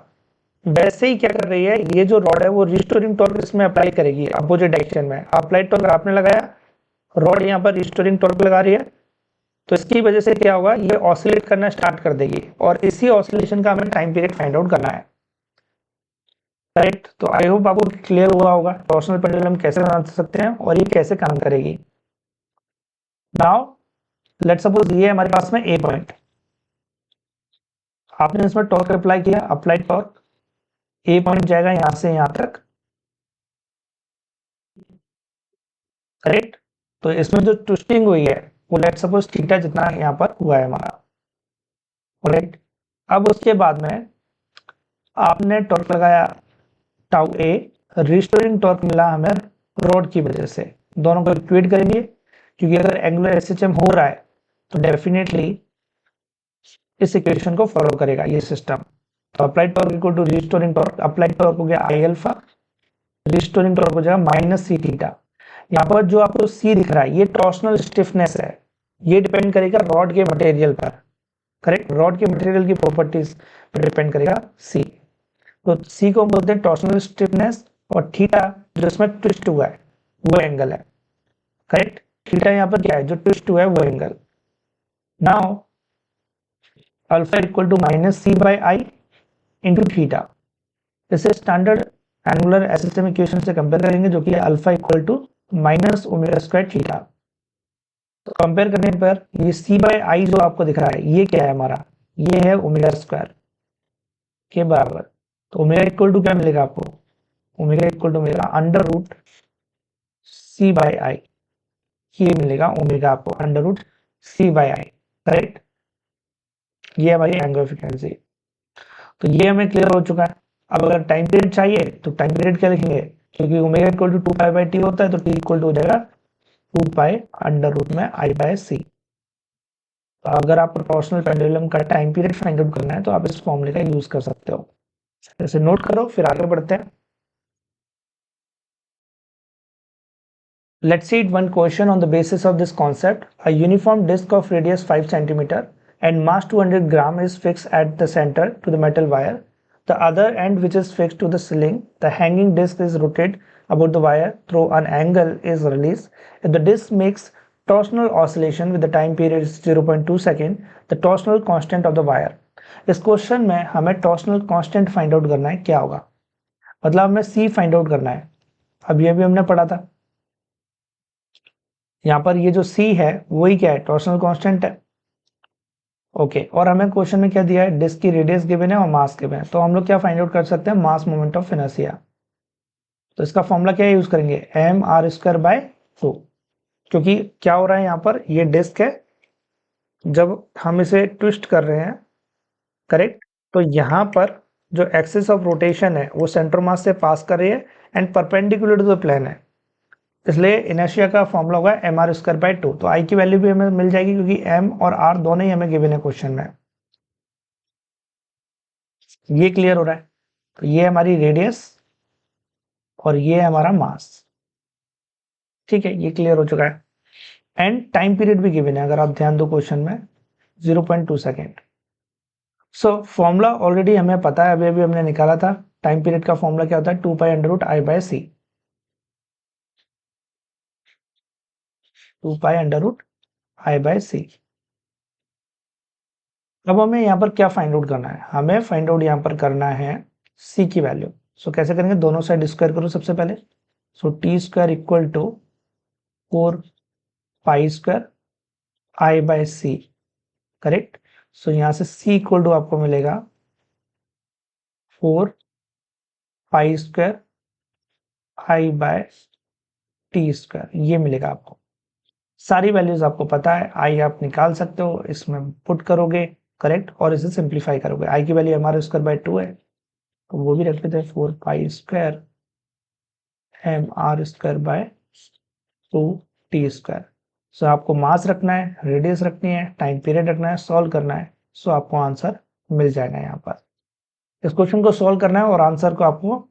वैसे ही क्या कर रही है, ये जो रॉड है वो रिस्टोरिंग टॉर्क इसमें अप्लाई करेगी अपोजिट डायरेक्शन में। अप्लाइड टॉर्क आपने लगाया, रॉड यहाँ पर रिस्टोरिंग टॉर्क लगा रही है, तो इसकी वजह से क्या होगा, ये ऑसिलेट करना स्टार्ट कर देगी, और इसी ऑसिलेशन का हमें टाइम पीरियड फाइंड आउट करना है। राइट, तो आई होप आपको क्लियर हुआ होगा टॉर्शनल पेंडुलम कैसे बना सकते हैं और ये कैसे काम करेगी। नाउ लेट्स सपोज ये हमारे पास में ए पॉइंट, आपने इसमें टॉर्क अप्लाई किया, अप्लाइड टॉर्क, ए पॉइंट जाएगा यहां से यहां तक। करेक्ट, तो इसमें जो ट्विस्टिंग हुई है वो लेट्स सपोज थीटा जितना यहाँ पर हुआ है हमारा। राइट, अब उसके बाद में आपने टॉर्क लगाया टाउ ए, रिस्टोरिंग टॉर्क मिला हमें रॉड की वजह से। दोनों को इक्वेट करेंगे, क्योंकि अगर एंगुलर एसएचएम हो रहा है तो डेफिनेटली इस इक्वेशन को फॉलो करेगा ये सिस्टम। तो applied torque equal to restoring torque, applied torque हो गया आई अल्फा, रिस्टोरिंग टॉर्क हो जाएगा माइनस सी थीटा। यहाँ पर जो आपको सी दिख रहा है ये टॉर्शनल स्टिफनेस है, ये डिपेंड करेगा रॉड के मटेरियल पर। करेक्ट, रॉड के मटेरियल की प्रॉपर्टीज पर डिपेंड करेगा सी। तो सी को हम बोलते हैं टॉर्शनल स्टिफनेस, और थीटा जो इसमें ट्विस्ट हुआ है वो एंगल है। करेक्ट, थीटा यहाँ पर क्या है, जो ट्विस्ट हुआ है वो angle. Now alpha equal to minus C by I into theta. इसे स्टैंडर्ड एंगुलर एसएसएम इक्वेशन से कंपेयर करेंगे, जो कि अल्फा इक्वल टू माइनस ओमेगा² थीटा। तो कंपेयर करने पर ये सी बाय आई जो आपको दिख रहा है ये क्या है हमारा, ये है ओमेगा स्क्वायर के बराबर। तो ओमेगा इक्वल टू क्या मिलेगा आपको, ओमेगा इक्वल टू मिलेगा अंडर रूट सी बाय आई, ये मिलेगा ओमेगा आपको अंडर रूट सी बाय आई, करेक्ट। ये हमारी एंगुलर फ्रीक्वेंसी। तो ये हमें क्लियर हो चुका है। अब अगर टाइम पीरियड चाहिए तो टाइम पीरियड क्या लिखेंगे, क्योंकि omega equal to 2 pi by T होता है तो टी इक्वल टू हो जाएगा 2 पाई अंडर रूट में आई बाय सी। तो अगर आप प्रोपोर्शनल पेंडुलम का टाइम पीरियड फाइंड आउट करना है तो आप इस फॉर्मूले का यूज कर सकते हो। इसे नोट करो फिर आगे बढ़ते हैं। Let's see one question on the basis of this concept. A uniform disc of radius 5 cm and mass 200 gram is fixed at the center to the metal wire. The other end, which is fixed to the ceiling, the hanging disc is rotated about the wire through an angle is released. If the disc makes torsional oscillation with the time period is 0.2 second, the torsional constant of the wire. इस question में हमें torsional constant find out करना है, क्या होगा मतलब हमें सी find out करना है। अब ये भी हमने पढ़ा था, यहाँ पर ये जो सी है वही क्या है, टॉर्शनल कांस्टेंट है। ओके, और हमें क्वेश्चन में क्या दिया है, डिस्क की रेडियस गिवन है और मास गिवन है, तो हम लोग क्या फाइंड आउट कर सकते हैं, मास मोमेंट ऑफ इनर्शिया। तो इसका फॉर्मूला क्या यूज करेंगे, एम आर स्क्वायर बाय 2, क्योंकि क्या हो रहा है यहाँ पर, ये डिस्क है, जब हम इसे ट्विस्ट कर रहे हैं, करेक्ट, तो यहाँ पर जो एक्सिस ऑफ रोटेशन है वो सेंटर मास से पास कर रही है and perpendicular to the plane है, इसलिए इनर्शिया का फॉर्मूला होगा एम आर स्क्वायर बाय 2। तो आई की वैल्यू भी हमें मिल जाएगी क्योंकि एम और आर दोनों ही हमें गिवन है क्वेश्चन में। ये क्लियर हो रहा है। तो ये हमारी रेडियस और ये है हमारा मास, ठीक है, ये क्लियर हो चुका है। एंड टाइम पीरियड भी गिवन है, अगर आप ध्यान दो क्वेश्चन में 0.2 सेकेंड। सो फॉर्मूला ऑलरेडी हमें पता है, अभी अभी हमने निकाला था। टाइम पीरियड का फॉर्मूला क्या होता है, 2 pi under root I by C, 2 pi under root I by C. अब हमें यहाँ पर क्या फाइंड आउट करना है, हमें फाइंड आउट यहाँ पर करना है सी की वैल्यू। सो कैसे करेंगे, दोनों साइड स्क्वायर करो सबसे पहले। So T square equal to 4 pi square I by C, correct. So यहाँ से सी इक्वल टू आपको मिलेगा 4 pi square I by T square, ये मिलेगा आपको। सारी वैल्यूज आपको पता है, आई आप निकाल सकते हो, इसमें पुट करोगे, करेक्ट, और इसे सिंप्लीफाई करोगे। आई की value M R square by 2 है तो वो भी रख लेते हैं, 4 pi square M R square by 2 T square. So आपको मास रखना है, रेडियस रखनी है, टाइम पीरियड रखना है, सॉल्व करना है, सो आपको आंसर मिल जाएगा। यहाँ पर इस क्वेश्चन को सॉल्व करना है और आंसर को आपको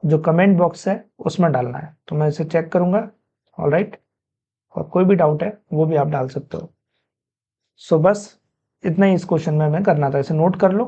जो कमेंट बॉक्स है उसमें डालना है, तो मैं इसे चेक करूंगा, ऑलराइट, और कोई भी डाउट है वो भी आप डाल सकते हो। सो बस इतना ही इस क्वेश्चन में हमें करना था, इसे नोट कर लो